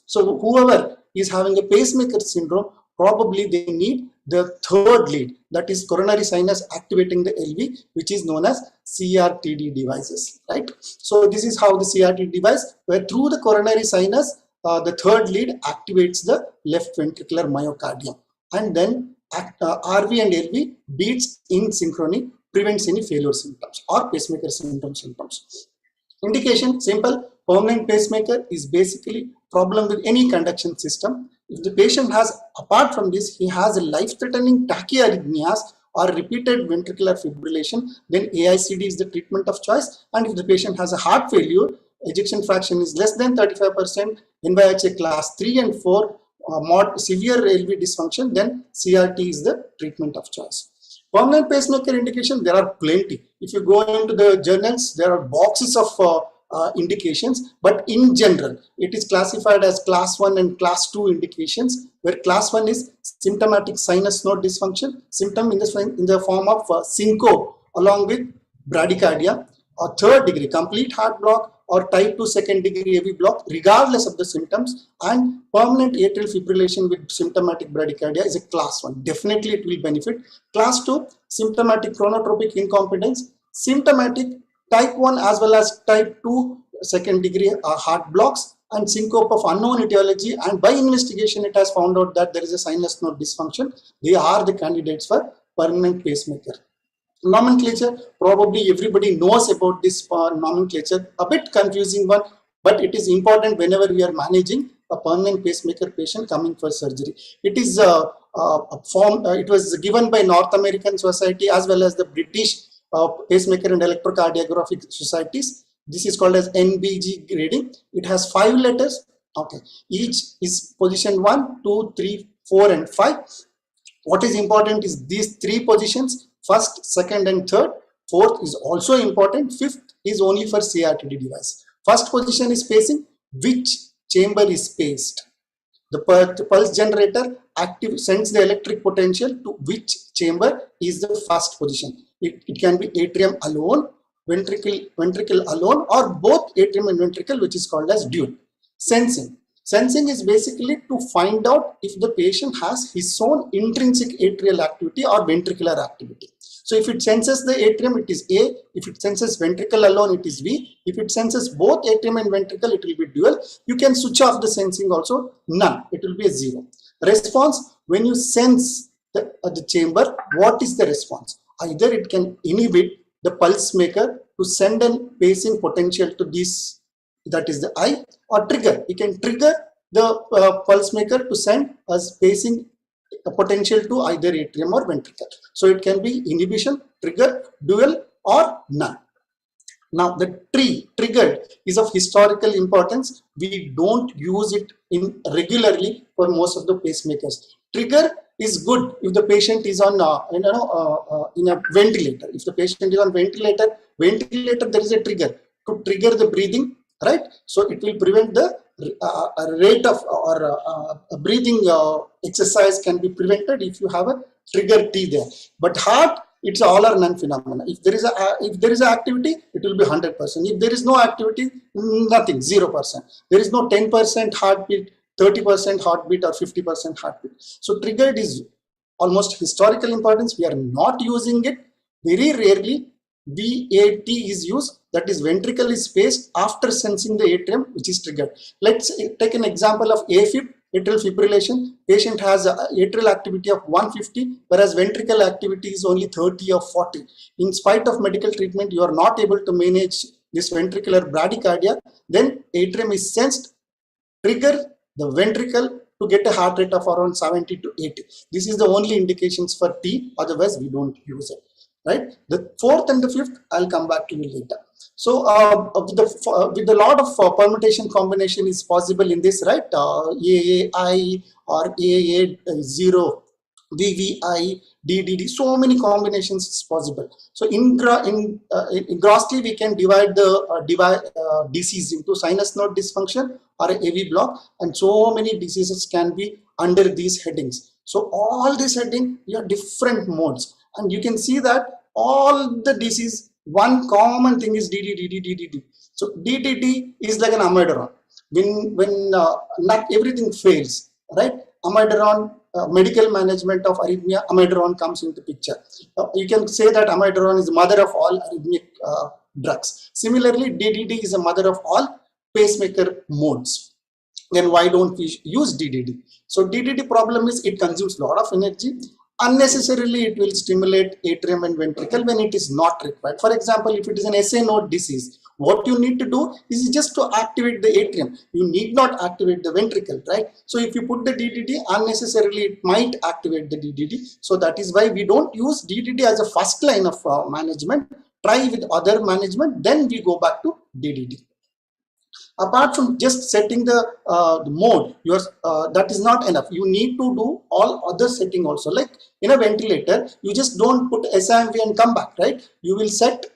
So whoever is having a pacemaker syndrome, probably they need the third lead, that is coronary sinus activating the LV, which is known as CRTD devices, right? So this is how the CRTD device, where through the coronary sinus, the third lead activates the left ventricular myocardium, and then RV and LV beats in synchrony, prevents any failure symptoms or pacemaker symptoms. Indication simple, permanent pacemaker is basically problem with any conduction system. If the patient has, apart from this, he has a life-threatening tachyarrhythmias or repeated ventricular fibrillation, then AICD is the treatment of choice. And if the patient has a heart failure, ejection fraction is less than 35%, NYHA class 3 and 4, severe LV dysfunction, then CRT is the treatment of choice. Permanent pacemaker indication, there are plenty. If you go into the journals, there are boxes of indications, but in general, it is classified as class 1 and class 2 indications, where class 1 is symptomatic sinus node dysfunction, symptom in the form of syncope along with bradycardia, or third degree complete heart block, or type 2 second degree AV block, regardless of the symptoms, and permanent atrial fibrillation with symptomatic bradycardia is a class 1. Definitely it will benefit. Class 2, symptomatic chronotropic incompetence, symptomatic type 1 as well as type 2 second degree heart blocks, and syncope of unknown etiology, and by investigation it has found out that there is a sinus node dysfunction. They are the candidates for permanent pacemaker. Nomenclature, probably everybody knows about this nomenclature, a bit confusing one, but it is important whenever we are managing a permanent pacemaker patient coming for surgery. It is it was given by North American Society as well as the British Pacemaker and Electrocardiographic Societies. This is called as NBG Grading. It has 5 letters. Okay, each is position 1, 2, 3, 4 and 5. What is important is these 3 positions, first, second and third. Fourth is also important. Fifth is only for CRTD device. First position is spacing, which chamber is spaced. The pulse generator sends the electric potential to which chamber is the first position. It can be atrium alone, ventricle alone, or both atrium and ventricle, which is called as dual. Sensing. Sensing is basically to find out if the patient has his own intrinsic atrial activity or ventricular activity. So if it senses the atrium, it is A. If it senses ventricle alone, it is V. If it senses both atrium and ventricle, it will be dual. You can switch off the sensing also, none. It will be a 0. Response, when you sense the chamber, what is the response? Either it can inhibit the pulse maker to send a pacing potential to this, that is the I, or trigger. You can trigger the pulse maker to send a pacing potential to either atrium or ventricle. So it can be inhibition, trigger, dual, or none. Now the triggered is of historical importance. We don't use it regularly for most of the pacemakers. Trigger is good if the patient is on in a ventilator. If the patient is on ventilator, there is a trigger to trigger the breathing, right? So it will prevent the rate of or breathing exercise can be prevented if you have a trigger T there. But heart, it's all or none phenomena. If there is a activity, it will be 100%. If there is no activity, nothing, 0%. There is no 10% heartbeat, 30% heartbeat, or 50% heartbeat. So triggered is almost historical importance. We are not using it. Very rarely VAT is used, that is ventricle is spaced after sensing the atrium, which is triggered. Let's take an example of AFib, atrial fibrillation. Patient has atrial activity of 150, whereas ventricle activity is only 30 or 40. In spite of medical treatment, you are not able to manage this ventricular bradycardia. Then atrium is sensed, trigger the ventricle to get a heart rate of around 70 to 80. This is the only indications for T, otherwise we don't use it. Right? The fourth and the fifth, I'll come back to you later. So with a lot of permutation combination is possible in this, right? AAI or AA0 VVI, DDD, so many combinations is possible. So in grossly we can divide the disease into sinus node dysfunction or a AV block, and so many diseases can be under these headings. So all these headings, you have different modes, and you can see that all the disease, one common thing is DDD. So DDD is like an amiodarone. When not everything fails, right? Amiodarone, medical management of arrhythmia, amiodarone comes into picture. You can say that amiodarone is the mother of all arrhythmic drugs. Similarly, DDD is the mother of all pacemaker modes. Then why don't we use DDD? So DDD problem is it consumes a lot of energy. Unnecessarily, it will stimulate atrium and ventricle when it is not required. For example, if it is an SA node disease, what you need to do is just to activate the atrium. You need not activate the ventricle, right? So if you put the DDD, unnecessarily it might activate the DDD. So that is why we don't use DDD as a first line of management. Try with other management, then we go back to DDD. Apart from just setting the mode, that is not enough. You need to do all other setting also. Like in a ventilator, you just don't put SIMV and come back, right? You will set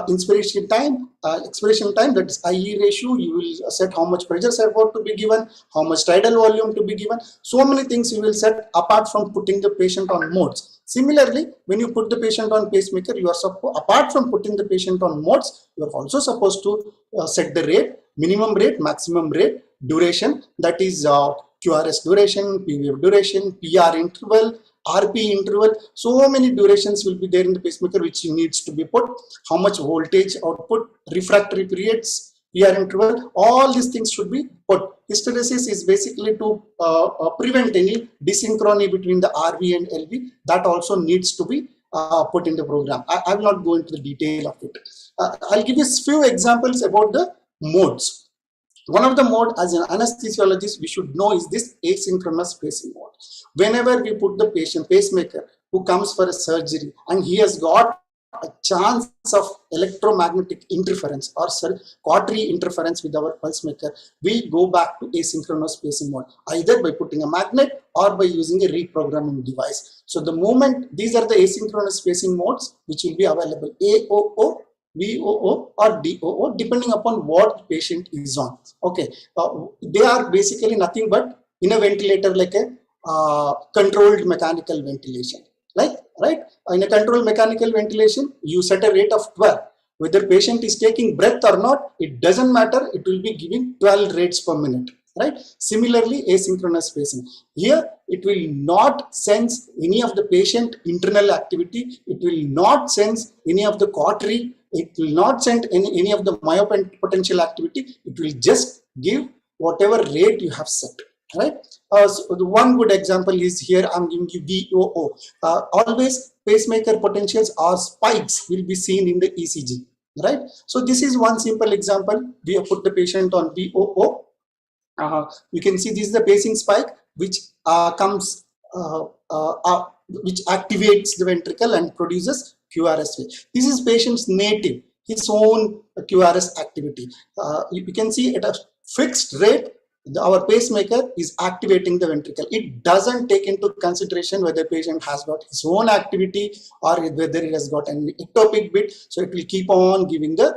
inspiration time, expiration time, that is IE ratio. You will set how much pressure support to be given, how much tidal volume to be given. So many things you will set apart from putting the patient on modes. Similarly, when you put the patient on pacemaker, you are apart from putting the patient on modes, you are also supposed to set the rate, minimum rate, maximum rate, duration, that is QRS duration, PVF duration, PR interval, RP interval. So many durations will be there in the pacemaker which needs to be put. How much voltage output, refractory periods, PR interval, all these things should be put. Hysteresis is basically to prevent any dysynchrony between the RV and LV. That also needs to be put in the program. I will not go into the detail of it. I'll give you a few examples about the modes. One of the mode as an anesthesiologist we should know is this asynchronous spacing mode. Whenever we put the patient pacemaker who comes for a surgery and he has got a chance of electromagnetic interference or cautery interference with our pulse maker, we go back to asynchronous spacing mode, either by putting a magnet or by using a reprogramming device. So the moment, these are the asynchronous spacing modes which will be available: AOO, VOO or DOO, depending upon what the patient is on. Okay, they are basically nothing but in a ventilator like a controlled mechanical ventilation. Like, right, in a controlled mechanical ventilation, you set a rate of 12. Whether patient is taking breath or not, it doesn't matter. It will be giving 12 rates per minute. Right. Similarly, asynchronous spacing. Here, it will not sense any of the patient internal activity. It will not sense any of the cautery. It will not send any of the myopotential activity. It will just give whatever rate you have set. Right. So the one good example is here. I'm giving you VOO. Always pacemaker potentials or spikes will be seen in the ECG. Right. So this is one simple example. We have put the patient on VOO. You can see this is the pacing spike which comes which activates the ventricle and produces QRS wave. This is patient's native, his own QRS activity. You can see at a fixed rate, our pacemaker is activating the ventricle. It doesn't take into consideration whether patient has got his own activity or whether it has got an ectopic bit. So it will keep on giving the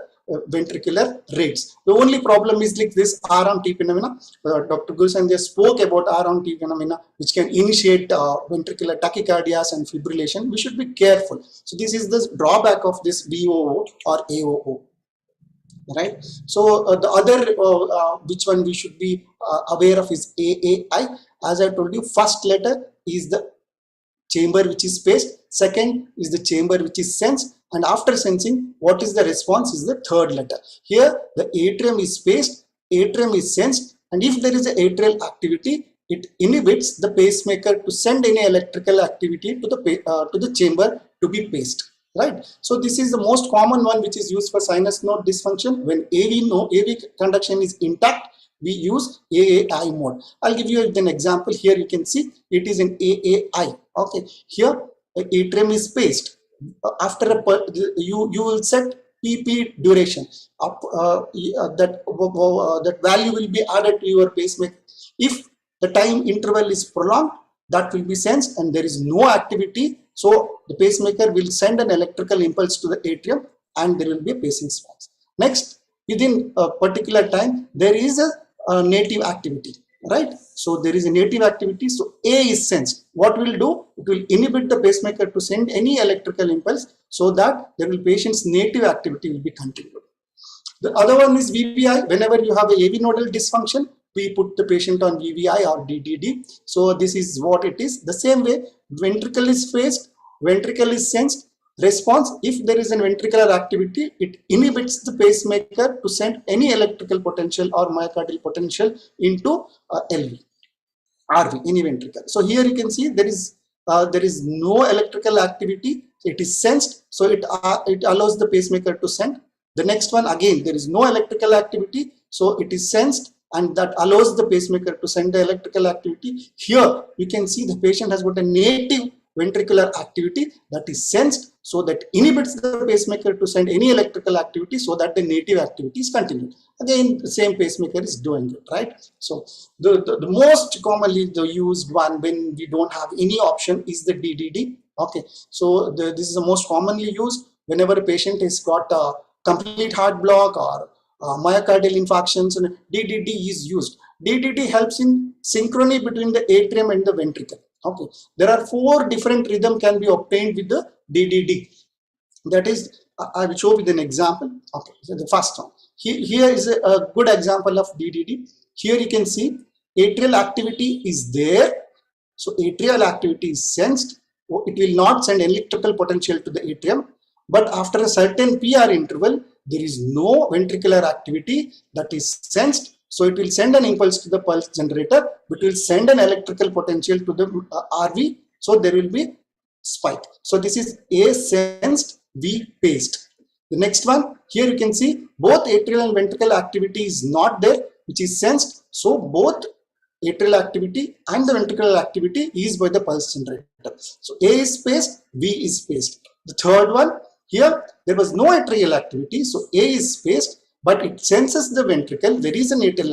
ventricular rates. The only problem is like this R-arm-T phenomena. Dr. Guru just spoke about R-arm-T phenomena which can initiate ventricular tachycardias and fibrillation. We should be careful. So this is the drawback of this VOO or AOO. Right. So the other which one we should be aware of is AAI. As I told you, first letter is the chamber which is spaced, second is the chamber which is sensed, and after sensing, what is the response is the third letter. Here the atrium is spaced, atrium is sensed, and if there is an atrial activity, it inhibits the pacemaker to send any electrical activity to the chamber to be paced. Right. So this is the most common one which is used for sinus node dysfunction. When AV conduction is intact, we use AAI mode. I'll give you an example. Here you can see it is in AAI. Okay. Here the atrium is spaced. After you will set PP duration. That value will be added to your pacemaker. If the time interval is prolonged, that will be sensed and there is no activity. So the pacemaker will send an electrical impulse to the atrium and there will be a pacing response. Next, within a particular time, there is a native activity, right? So there is a native activity. So A is sensed. What will do? It will inhibit the pacemaker to send any electrical impulse so that the patient's native activity will be continued. The other one is VVI. Whenever you have a AV nodal dysfunction, we put the patient on VVI or DDD. So this is what it is. The same way, ventricle is phased, ventricle is sensed. Response, if there is a ventricular activity, it inhibits the pacemaker to send any electrical potential or myocardial potential into LV, RV, any ventricle. So here you can see there is no electrical activity. It is sensed, so it allows the pacemaker to send. The next one, again, there is no electrical activity, so it is sensed and that allows the pacemaker to send the electrical activity. Here you can see the patient has got a native ventricular activity that is sensed, so that inhibits the pacemaker to send any electrical activity so that the native activity is continued. Again, the same pacemaker is doing it, right? So the most commonly used one when we don't have any option is the DDD. Okay, so this is the most commonly used whenever a patient has got a complete heart block or myocardial infarctions, and DDD is used. DDD helps in synchrony between the atrium and the ventricle. Okay, there are 4 different rhythm can be obtained with the DDD. That is, I will show with an example. Okay, so the first one. Here is a good example of DDD. Here you can see atrial activity is there. So atrial activity is sensed. It will not send electrical potential to the atrium. But after a certain PR interval, there is no ventricular activity that is sensed. So it will send an impulse to the pulse generator, but will send an electrical potential to the RV. So there will be spike. So this is A sensed, V paced. The next one, here you can see both atrial and ventricular activity is not there, which is sensed. So both atrial activity and the ventricular activity is by the pulse generator. So A is paced, V is paced. The third one, here there was no atrial activity, so A is paced, but it senses the ventricle. There is a native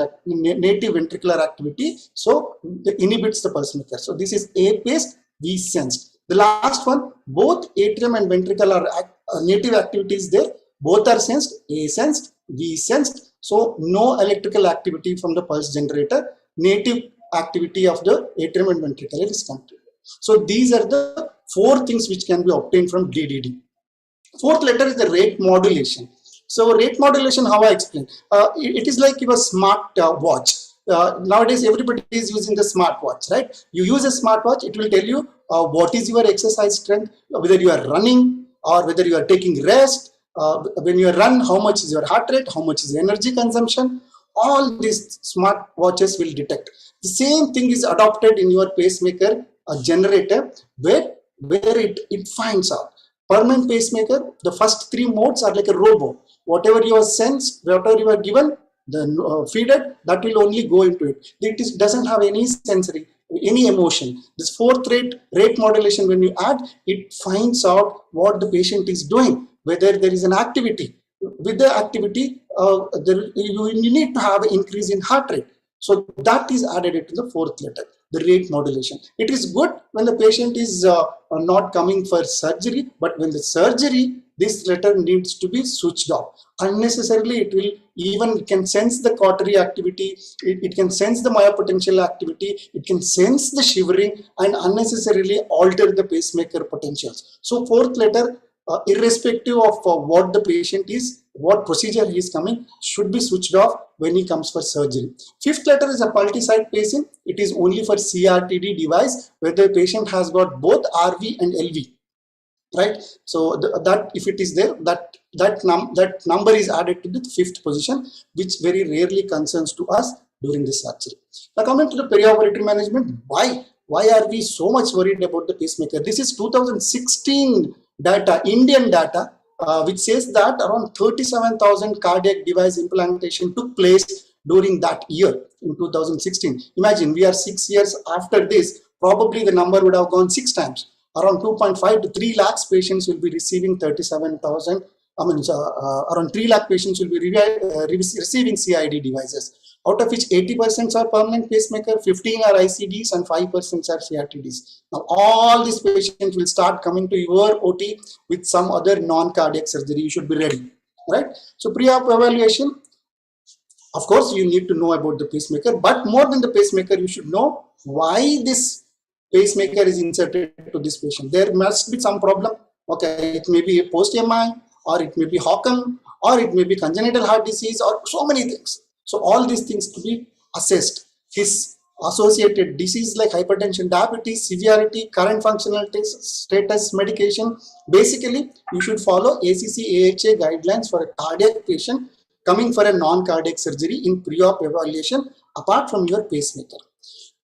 ventricular activity, so it inhibits the pacemaker. So this is A paced, V sensed. The last one, both atrium and ventricular native activities there, both are sensed. A sensed, V sensed. So no electrical activity from the pulse generator. Native activity of the atrium and ventricular is continued. So these are the 4 things which can be obtained from DDD. Fourth letter is the rate modulation. So rate modulation, how I explain? It is like your smart watch. Nowadays, everybody is using the smart watch, right? You use a smart watch, it will tell you what is your exercise strength, whether you are running or whether you are taking rest. When you run, how much is your heart rate, how much is energy consumption. All these smart watches will detect. The same thing is adopted in your pacemaker generator, where it finds out. Permanent pacemaker, the first 3 modes are like a robo. Whatever you are sensed, whatever you are given, the feeder, that will only go into it. It doesn't have any sensory, any emotion. This 4th rate modulation, when you add, it finds out what the patient is doing, whether there is an activity. With the activity, you need to have an increase in heart rate. So that is added into the 4th letter, the rate modulation. It is good when the patient is not coming for surgery, but when the surgery, this letter needs to be switched off. Unnecessarily, it can sense the cautery activity, it can sense the myopotential activity, it can sense the shivering and unnecessarily alter the pacemaker potentials. So 4th letter, irrespective of what the patient is, what procedure he is coming, should be switched off when he comes for surgery. 5th letter is a multi-site pacing. It is only for CRTD device where the patient has got both RV and LV, right? So that if it is there, that number is added to the 5th position, which very rarely concerns to us during the surgery. Now coming to the perioperative management, why are we so much worried about the pacemaker? This is 2016 data, Indian data, which says that around 37,000 cardiac device implantation took place during that year in 2016. Imagine, we are 6 years after this, probably the number would have gone 6 times. Around 2.5 to 3 lakhs patients will be receiving 37,000 around 3 lakh patients will be receiving CID devices, out of which 80% are permanent pacemaker, 15 are ICDs, and 5% are CRTDs. Now, all these patients will start coming to your OT with some other non-cardiac surgery. You should be ready, right? So, pre-op evaluation, of course, you need to know about the pacemaker, but more than the pacemaker, you should know why this pacemaker is inserted to this patient. There must be some problem. Okay, it may be a post-MI, or it may be Hawkins, or it may be congenital heart disease, or so many things. So all these things to be assessed. His associated disease like hypertension, diabetes, severity, current functional status, medication. Basically, you should follow ACC/AHA guidelines for a cardiac patient coming for a non-cardiac surgery in pre-op evaluation apart from your pacemaker.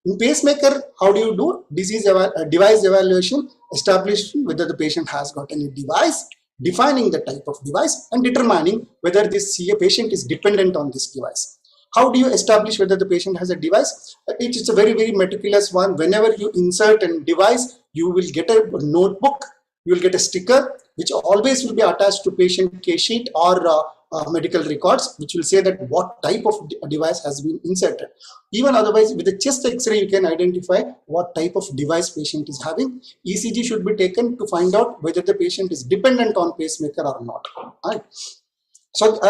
In pacemaker, how do you do? Device evaluation, establishing whether the patient has got any device, defining the type of device, and determining whether this patient is dependent on this device. How do you establish whether the patient has a device? It's a very, very meticulous one. Whenever you insert a device, you will get a notebook, you will get a sticker, which always will be attached to patient case sheet or medical records, which will say that what type of device has been inserted. Even otherwise, with the chest X-ray, you can identify what type of device patient is having. ECG should be taken to find out whether the patient is dependent on pacemaker or not. Right? So,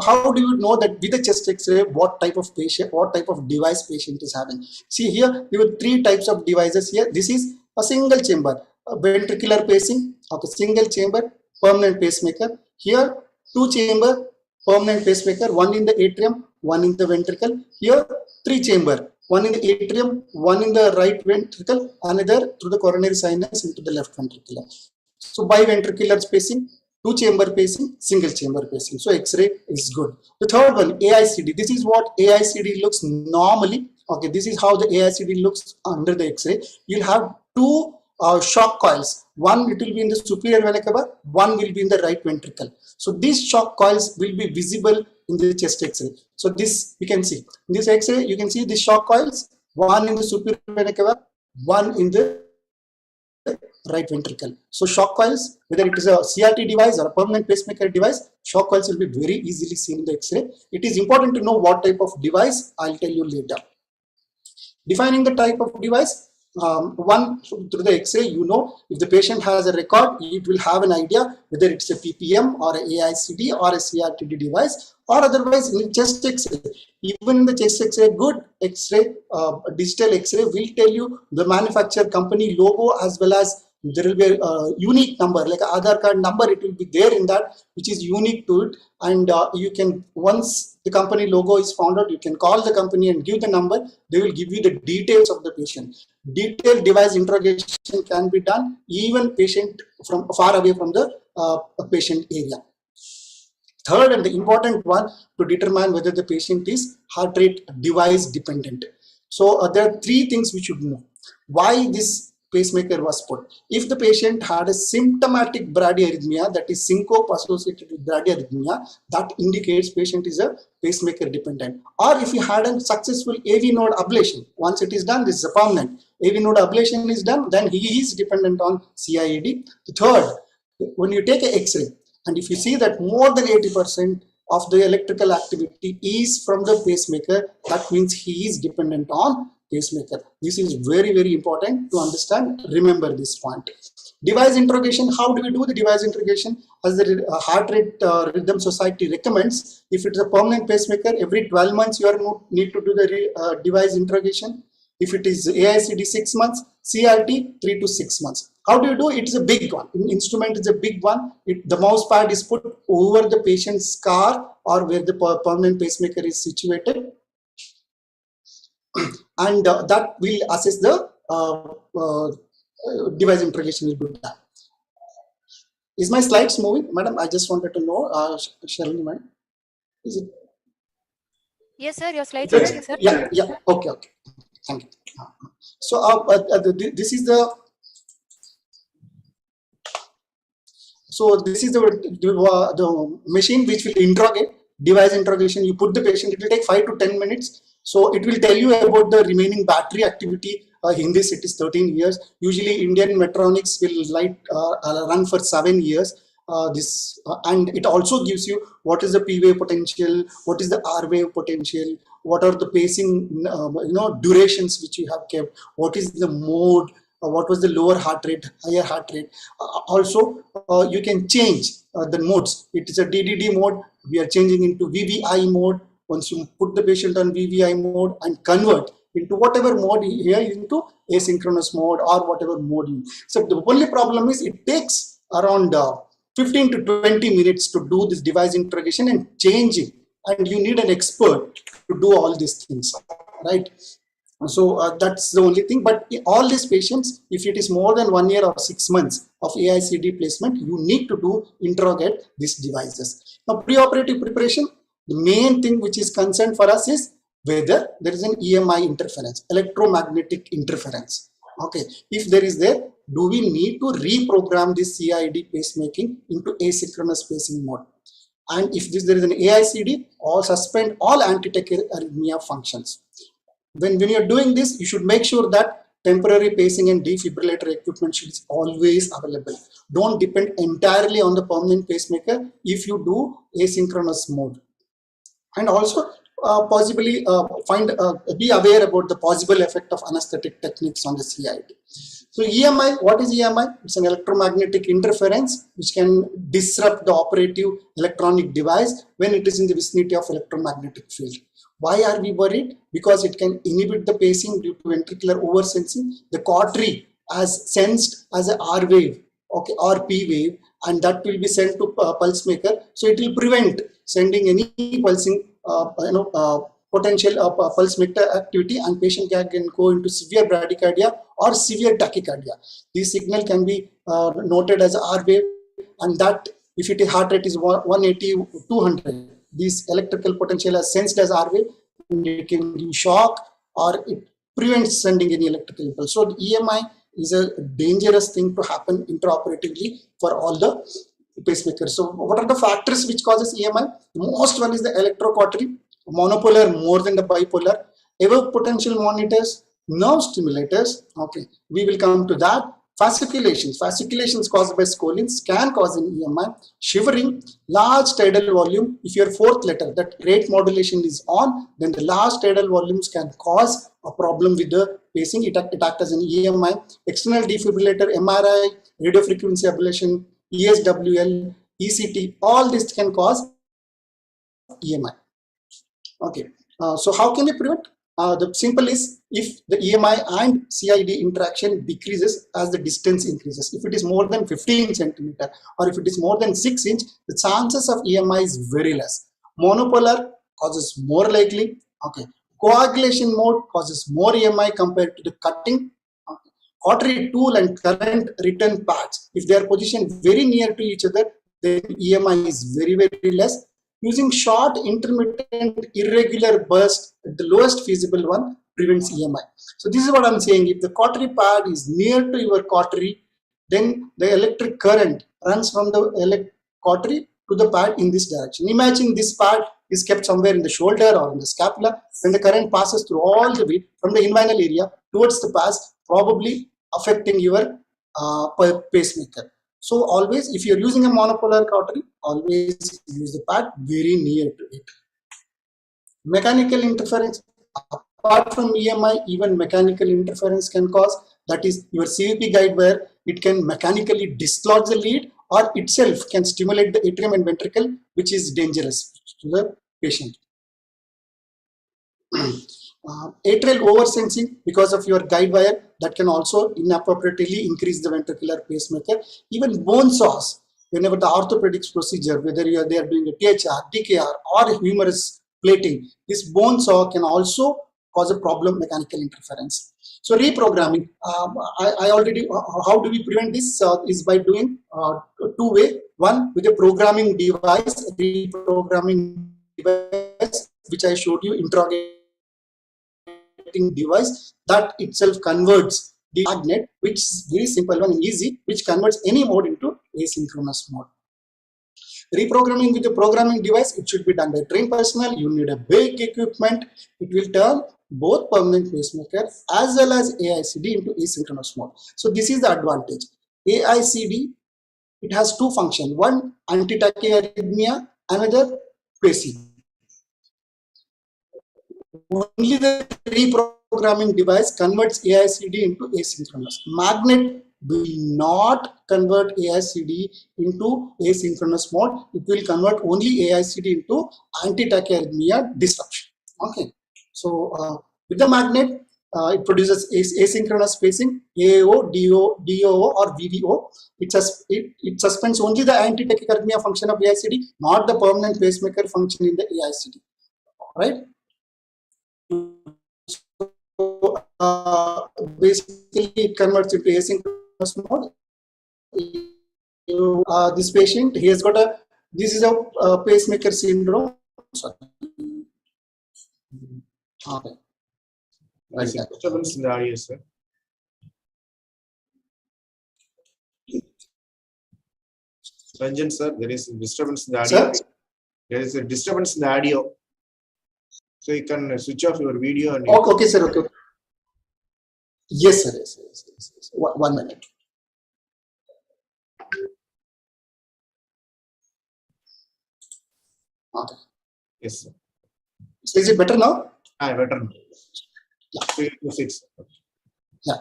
how do you know that with the chest X-ray what type of patient, what type of device patient is having? See here, we have 3 types of devices here. This is a single chamber, ventricular pacing, okay, single chamber, permanent pacemaker. Here, 2 chamber, permanent pacemaker, one in the atrium, one in the ventricle. Here, 3 chamber, one in the atrium, one in the right ventricle, another through the coronary sinus into the left ventricular. So, biventricular spacing, 2 chamber pacing, single chamber pacing. So, X-ray is good. The third one, AICD. This is what AICD looks normally. Okay, this is how the AICD looks under the X-ray. You'll have 2 shock coils. One it will be in the superior vena cava, one will be in the right ventricle. So these shock coils will be visible in the chest X-ray. So this you can see. In this X-ray, you can see the shock coils, one in the superior vena cava, one in the right ventricle. So shock coils, whether it is a CRT device or a permanent pacemaker device, shock coils will be very easily seen in the X-ray. It is important to know what type of device. I'll tell you later. Defining the type of device. One, through the X-ray, you know, if the patient has a record, it will have an idea whether it's a PPM or a AICD or a CRTD device, or otherwise in chest X-ray. Even in the chest X-ray, good X-ray, digital X-ray will tell you the manufacturer company logo, as well as there will be a unique number, like an Aadhaar card number, it will be there in that, which is unique to it. And you can, once the company logo is found out, you can call the company and give the number. They will give you the details of the patient. Detailed device interrogation can be done even patient from far away from the patient area. Third and the important one, to determine whether the patient is heart rate device dependent. So there are 3 things we should know. Why this pacemaker was put. If the patient had a symptomatic bradyarrhythmia, that is syncope associated with bradyarrhythmia, that indicates patient is a pacemaker dependent. Or if you had a successful AV node ablation, once it is done, this is a permanent. AV node ablation is done, then he is dependent on CIED. The third, when you take an X-ray, and if you see that more than 80% of the electrical activity is from the pacemaker, that means he is dependent on pacemaker. This is very, very important to understand. Remember this point. Device interrogation. How do we do the device interrogation? As the Heart Rate Rhythm Society recommends, if it's a permanent pacemaker, every 12 months you need to do the device interrogation. If it is AICD, 6 months, CRT 3 to 6 months. How do you do? It is a big one. Instrument is a big one. The mouse pad is put over the patient's scar or where the permanent pacemaker is situated. And that will assess the device interrogation will be done. Is my slides moving, madam? I just wanted to know. Shalini, madam, is it? Yes, sir. Your slides are ready, sir. Yeah, yeah. Okay, okay. Thank you. So this is the. So this is the machine which will interrogate. Device interrogation. You put the patient. It will take 5 to 10 minutes. So it will tell you about the remaining battery activity. In this, it is 13 years. Usually, Indian Metronics will run for 7 years. and it also gives you what is the P wave potential, what is the R wave potential, what are the pacing durations which you have kept, what is the mode, what was the lower heart rate, higher heart rate. Also, you can change the modes. It is a DDD mode. We are changing into VVI mode. Once you put the patient on VVI mode and convert into whatever mode here into asynchronous mode or whatever mode you. So the only problem is it takes around 15 to 20 minutes to do this device interrogation and changing, and you need an expert to do all these things, right? So that's the only thing. But all these patients, if it is more than 1 year or 6 months of AICD placement, you need to interrogate these devices. Now, preoperative preparation, the main thing which is concerned for us is whether there is an EMI interference, electromagnetic interference. Okay, if there is there, do we need to reprogram this CID pacemaking into asynchronous spacing mode? And if there is an AICD, or suspend all anti-tachyarrhythmia functions. When you're doing this, you should make sure that temporary pacing and defibrillator equipment is always available. Don't depend entirely on the permanent pacemaker if you do asynchronous mode. And also possibly be aware about the possible effect of anesthetic techniques on the CID. So EMI, what is EMI? It's an electromagnetic interference which can disrupt the operative electronic device when it is in the vicinity of electromagnetic field. Why are we worried? Because it can inhibit the pacing due to ventricular oversensing. The cautery as sensed as a R wave, okay, or P wave, and that will be sent to pulse maker. So it will prevent sending any pulsing, potential pulse maker activity, and patient can go into severe bradycardia or severe tachycardia. This signal can be noted as R wave, and that if it is heart rate is 180, 200. This electrical potential is sensed as R wave, and it can give shock or it prevents sending any electrical impulse. So the EMI is a dangerous thing to happen intraoperatively for all the pacemakers. So what are the factors which causes EMI? The most one is the electrocautery, monopolar more than the bipolar, above potential monitors, nerve stimulators. Okay, we will come to that. Fasciculations caused by scolins can cause an EMI. Shivering, large tidal volume. If your fourth letter, that rate modulation is on, then the large tidal volumes can cause a problem with the pacing. It acts as an EMI. External defibrillator, MRI, radiofrequency ablation, ESWL, ECT, all this can cause EMI. Okay, so how can we prevent? The simple is, if the EMI and CID interaction decreases as the distance increases. If it is more than 15 centimeter or if it is more than 6 inch, the chances of EMI is very less. Monopolar causes more likely. Okay, coagulation mode causes more EMI compared to the cutting. Okay. Cautery tool and current return pads, if they are positioned very near to each other, then EMI is very, very less. Using short, intermittent, irregular burst at the lowest feasible one prevents EMI. So this is what I'm saying. If the cautery pad is near to your cautery, then the electric current runs from the cautery to the pad in this direction. Imagine this pad is kept somewhere in the shoulder or in the scapula. When the current passes through all the way from the inguinal area towards the pars, probably affecting your pacemaker. So always, if you're using a monopolar cautery, always use the pad very near to it. Mechanical interference, apart from EMI, even mechanical interference can cause, that is your CVP guide wire, it can mechanically dislodge the lead or itself can stimulate the atrium and ventricle, which is dangerous to the patient. Atrial oversensing because of your guide wire, that can also inappropriately increase the ventricular pacemaker. Even bone saws, whenever the orthopedics procedure, whether they are doing a THR, TKR or humerus plating, this bone saw can also cause a problem, mechanical interference. So reprogramming, I already, how do we prevent this? Is by doing two-way. One, with a programming device, reprogramming device, which I showed you, interrogating device, that itself converts the magnet, which is very simple one and easy, which converts any mode into asynchronous mode. Reprogramming with the programming device, it should be done by trained personnel. You need a big equipment. It will turn both permanent pacemaker as well as AICD into asynchronous mode. So this is the advantage. AICD it has two functions. One, anti-tachyarrhythmia, another pacing. Only the reprogramming device converts AICD into asynchronous. Magnet will not convert AICD into asynchronous mode. It will convert only AICD into anti-tachyarrhythmia disruption. Okay. So with the magnet, it produces asynchronous spacing, AAO, DOO, or VVO. It suspends only the anti-tachycardia function of AICD, not the permanent pacemaker function in the AICD. Right? So basically, it converts into asynchronous mode. This patient, he has got this is a pacemaker syndrome. Sorry. Okay. There's a disturbance in the audio, sir. Ranjan, sir, there is a disturbance in the audio. Sir? There is a disturbance in the audio. So you can switch off your video. And Okay, sir. Okay. Yes, sir. Yes. 1 minute. Okay. Yes, sir. So is it better now? Better now. Yeah. So you proceed, sir. Yeah.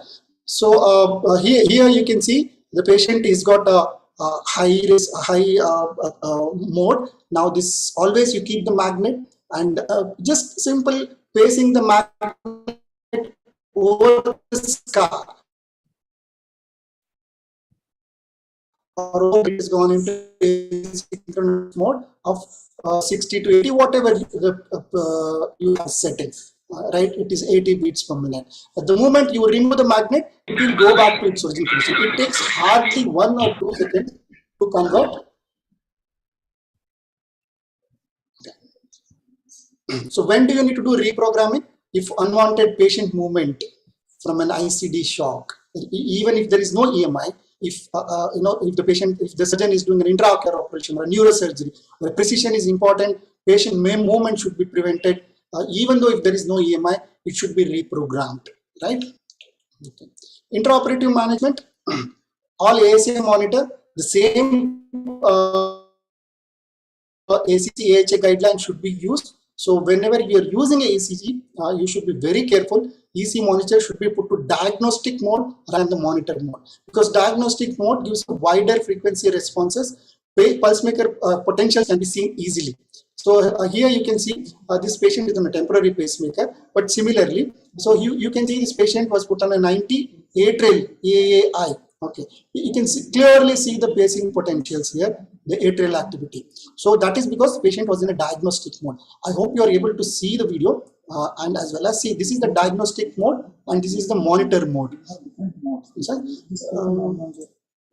So here you can see the patient is got a high risk, mode. Now this always you keep the magnet and just simple pacing the magnet over the scar, or it is gone into asynchronous mode of 60 to 80, whatever you have setting. Right, it is 80 beats per minute. At the moment you remove the magnet, it will go back to its original position. It takes hardly 1 or 2 seconds to convert. So when do you need to do reprogramming? If unwanted patient movement from an ICD shock, even if there is no EMI, if if the surgeon is doing an intraocular operation or a neurosurgery, where precision is important, patient movement should be prevented. Even though if there is no EMI, it should be reprogrammed, right? Okay. Intraoperative management, all ASA monitor, the same ACC AHA guideline should be used. So whenever you are using a ECG, you should be very careful. EC monitor should be put to diagnostic mode rather than the monitor mode, because diagnostic mode gives wider frequency responses. Pulsemaker potentials can be seen easily. So here you can see this patient is on a temporary pacemaker, but similarly, so you can see this patient was put on a 90 atrial AAI. Okay, you can clearly see the pacing potentials here, the atrial activity. So that is because the patient was in a diagnostic mode. I hope you are able to see the video and as well as see this is the diagnostic mode and this is the monitor mode.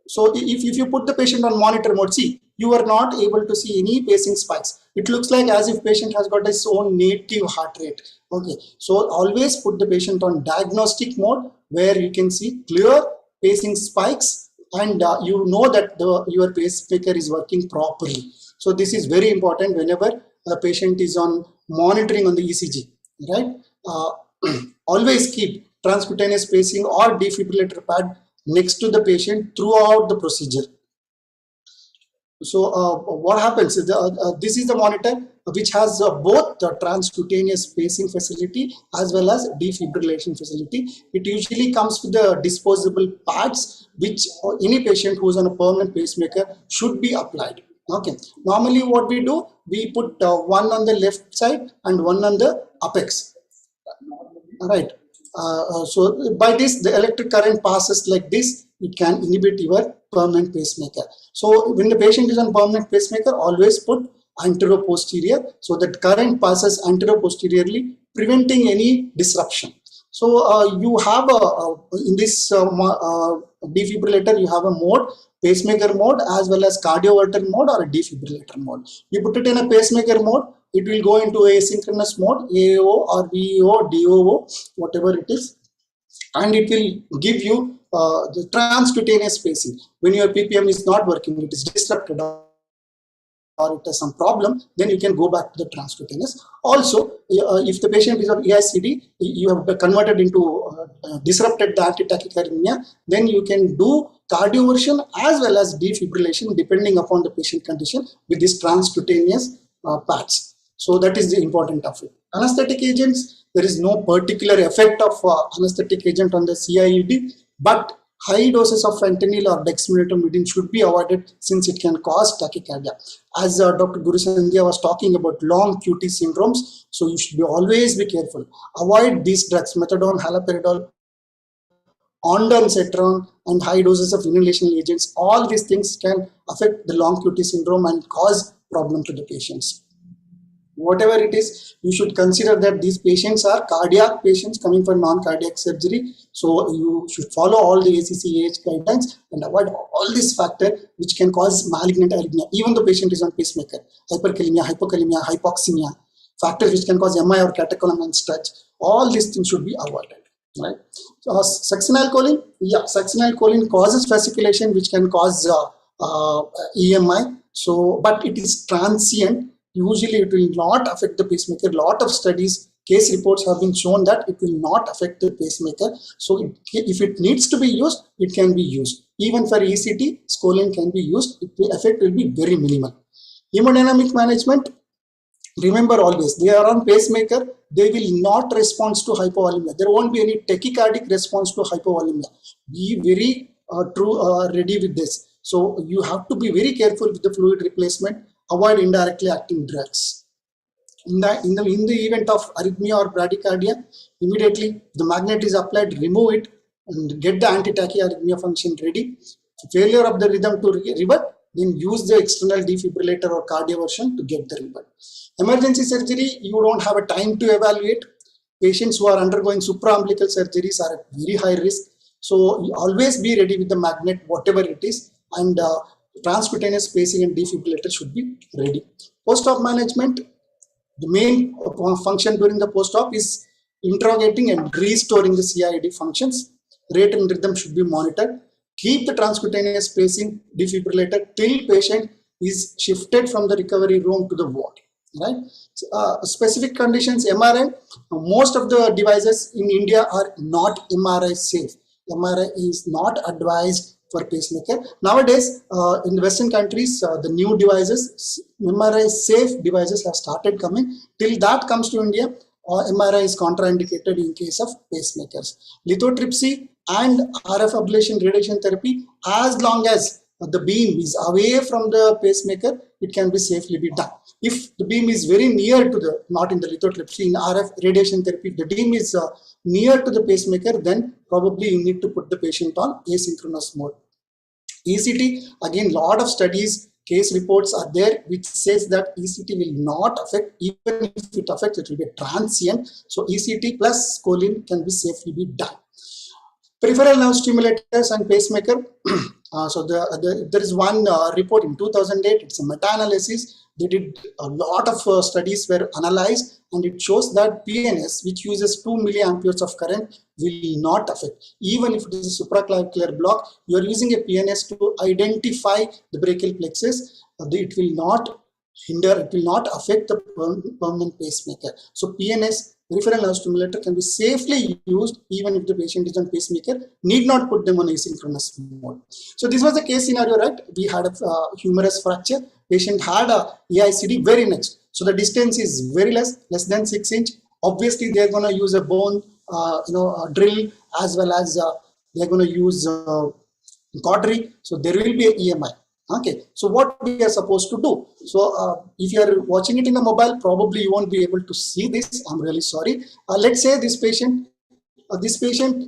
So if you put the patient on monitor mode, see, you are not able to see any pacing spikes. It looks like as if patient has got his own native heart rate. Okay, so always put the patient on diagnostic mode where you can see clear pacing spikes and you know that your pacemaker is working properly. So this is very important whenever a patient is on monitoring on the ECG, right? Always keep transcutaneous spacing or defibrillator pad next to the patient throughout the procedure. So what happens is this is the monitor which has both the transcutaneous spacing facility as well as defibrillation facility. It usually comes with the disposable pads which any patient who is on a permanent pacemaker should be applied. Okay, normally what we do, we put one on the left side and one on the apex. All right. So by this the electric current passes like this, it can inhibit your permanent pacemaker. So when the patient is on permanent pacemaker, always put anterior-posterior so that current passes anterior-posteriorly, preventing any disruption. So you have in this defibrillator, you have a mode, pacemaker mode as well as cardioverter mode or a defibrillator mode. You put it in a pacemaker mode, it will go into asynchronous mode, AAO or VEO, DOO, whatever it is, and it will give you the transcutaneous spacing. When your PPM is not working, it is disrupted or it has some problem, then you can go back to the transcutaneous. Also, if the patient is on AICD, you have converted into disrupted the anti-tachycardia, then you can do cardioversion as well as defibrillation depending upon the patient condition with these transcutaneous pads. So that is the important of it. Anesthetic agents, there is no particular effect of anesthetic agent on the CIED, but high doses of fentanyl or dexmedetomidine should be avoided since it can cause tachycardia. As Dr. Guru Sandhya was talking about long QT syndromes, so you should always be careful. Avoid these drugs, methadone, haloperidol, ondansetron, and high doses of inhalation agents. All these things can affect the long QT syndrome and cause problem to the patients. Whatever it is, you should consider that these patients are cardiac patients coming for non-cardiac surgery. So you should follow all the ACC/AH guidelines and avoid all these factors which can cause malignant arrhythmia. Even the patient is on pacemaker, hyperkalemia, hypokalemia, hypoxemia, factors which can cause MI or catecholamine stretch. All these things should be avoided. Right? Succinylcholine, succinylcholine causes fasciculation, which can cause EMI. So, but it is transient. Usually it will not affect the pacemaker. Lot of studies, case reports have been shown that it will not affect the pacemaker. So if it needs to be used, it can be used. Even for ECT, scoline can be used. The effect will be very minimal. Hemodynamic management, remember always, they are on pacemaker, they will not respond to hypovolemia. There won't be any tachycardic response to hypovolemia. Be very ready with this. So you have to be very careful with the fluid replacement. Avoid indirectly acting drugs. In the event of arrhythmia or bradycardia, immediately the magnet is applied, remove it and get the anti-tachyarrhythmia function ready. Failure of the rhythm to revert, then use the external defibrillator or cardioversion to get the revert. Emergency surgery, you don't have a time to evaluate. Patients who are undergoing supraumbilical surgeries are at very high risk. So you always be ready with the magnet, whatever it is, and transcutaneous spacing and defibrillator should be ready. Post-op management, the main function during the post-op is interrogating and restoring the CIED functions. Rate and rhythm should be monitored. Keep the transcutaneous spacing defibrillator till patient is shifted from the recovery room to the ward. Right? Specific conditions, MRI, most of the devices in India are not MRI safe. MRI is not advised for pacemaker. Nowadays, in the Western countries, the new devices, MRI safe devices have started coming. Till that comes to India, MRI is contraindicated in case of pacemakers. Lithotripsy and RF ablation radiation therapy, as long as the beam is away from the pacemaker, it can be safely be done. If the beam is very near to the, not in the lithotripsy, in RF radiation therapy, if the beam is near to the pacemaker, then probably you need to put the patient on asynchronous mode. ECT, again, lot of studies, case reports are there which says that ECT will not affect, even if it affects, it will be transient. So ECT plus scoline can be safely be done. Peripheral nerve stimulators and pacemaker. There is one report in 2008, it's a meta-analysis. They did a lot of studies were analyzed, and it shows that PNS, which uses 2 milliamperes of current, will not affect. Even if it is a supraclavicular block, you are using a PNS to identify the brachial plexus, it will not hinder, it will not affect the permanent pacemaker. So PNS, peripheral nerve stimulator, can be safely used even if the patient is on pacemaker, need not put them on asynchronous mode. So this was the case scenario, right? We had a humerus fracture, patient had a AICD very next. So the distance is very less than 6 inch. Obviously, they're going to use a bone, drill, as well as they're going to use cautery. So there will be an EMI. Okay, so what we are supposed to do? So if you are watching it in a mobile, probably you won't be able to see this. I'm really sorry. Let's say this patient,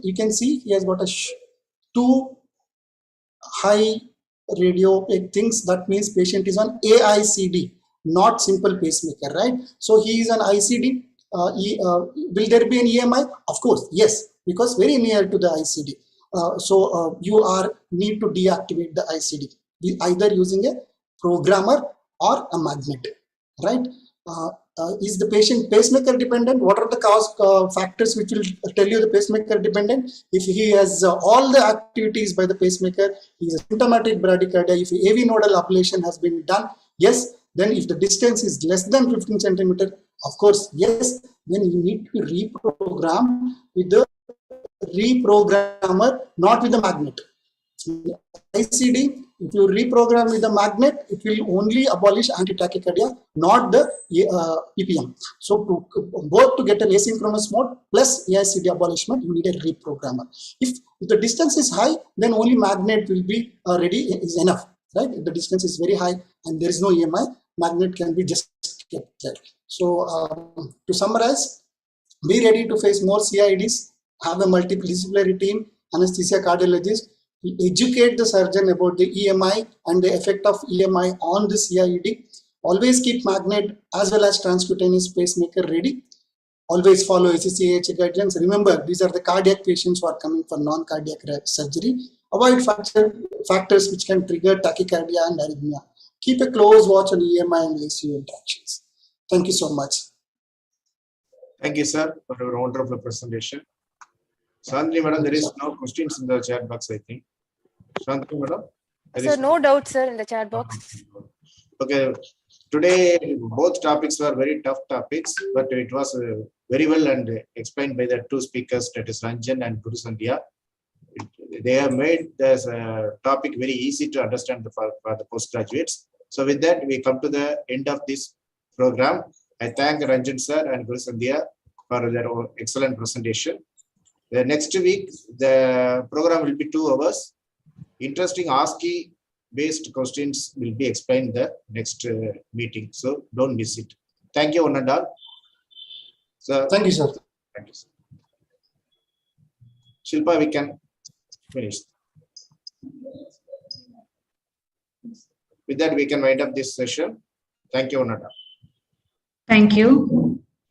you can see he has got a 2 high radio things. That means patient is on AICD, not simple pacemaker, right? So he is on ICD. Will there be an EMI? Of course, yes, because very near to the ICD. So you need to deactivate the ICD, either using a programmer or a magnet, right? Is the patient pacemaker dependent? What are the factors which will tell you the pacemaker dependent? If he has all the activities by the pacemaker, he is a symptomatic bradycardia. If AV nodal ablation has been done, yes. Then if the distance is less than 15 centimeter, of course, yes. Then you need to reprogram with the reprogrammer, not with the magnet. ICD, if you reprogram with the magnet, it will only abolish anti-tachycardia, not the PPM. So both to get an asynchronous mode plus AICD abolishment, you need a reprogrammer. If the distance is high, then only magnet will be ready is enough, right? If the distance is very high and there is no EMI, magnet can be just kept there. So to summarize, be ready to face more CIDs, have a multidisciplinary team, anesthesia cardiologist, educate the surgeon about the EMI and the effect of EMI on the CID. Always keep magnet as well as transcutaneous pacemaker ready. Always follow ACCH guidelines. Remember, these are the cardiac patients who are coming for non-cardiac surgery. Avoid factors which can trigger tachycardia and arrhythmia. Keep a close watch on EMI and ACU interactions. Thank you so much. Thank you, sir, for your wonderful presentation. Santhiya madam, there is no questions in the chat box, I think. Santhiya madam? Sir, no doubt, sir, in the chat box. Okay, today both topics were very tough topics, but it was very well and explained by the two speakers, that is Ranjan and Guru Santhiya. They have made this topic very easy to understand for the postgraduates. So with that, we come to the end of this program. I thank Ranjan sir and Guru Santhiya for their excellent presentation. The next week, the program will be 2 hours. Interesting ASCII based questions will be explained in the next meeting. So don't miss it. Thank you, one and all. So, thank you, sir. Thank you, sir. Shilpa, we can finish. With that, we can wind up this session. Thank you, one and all. Thank you.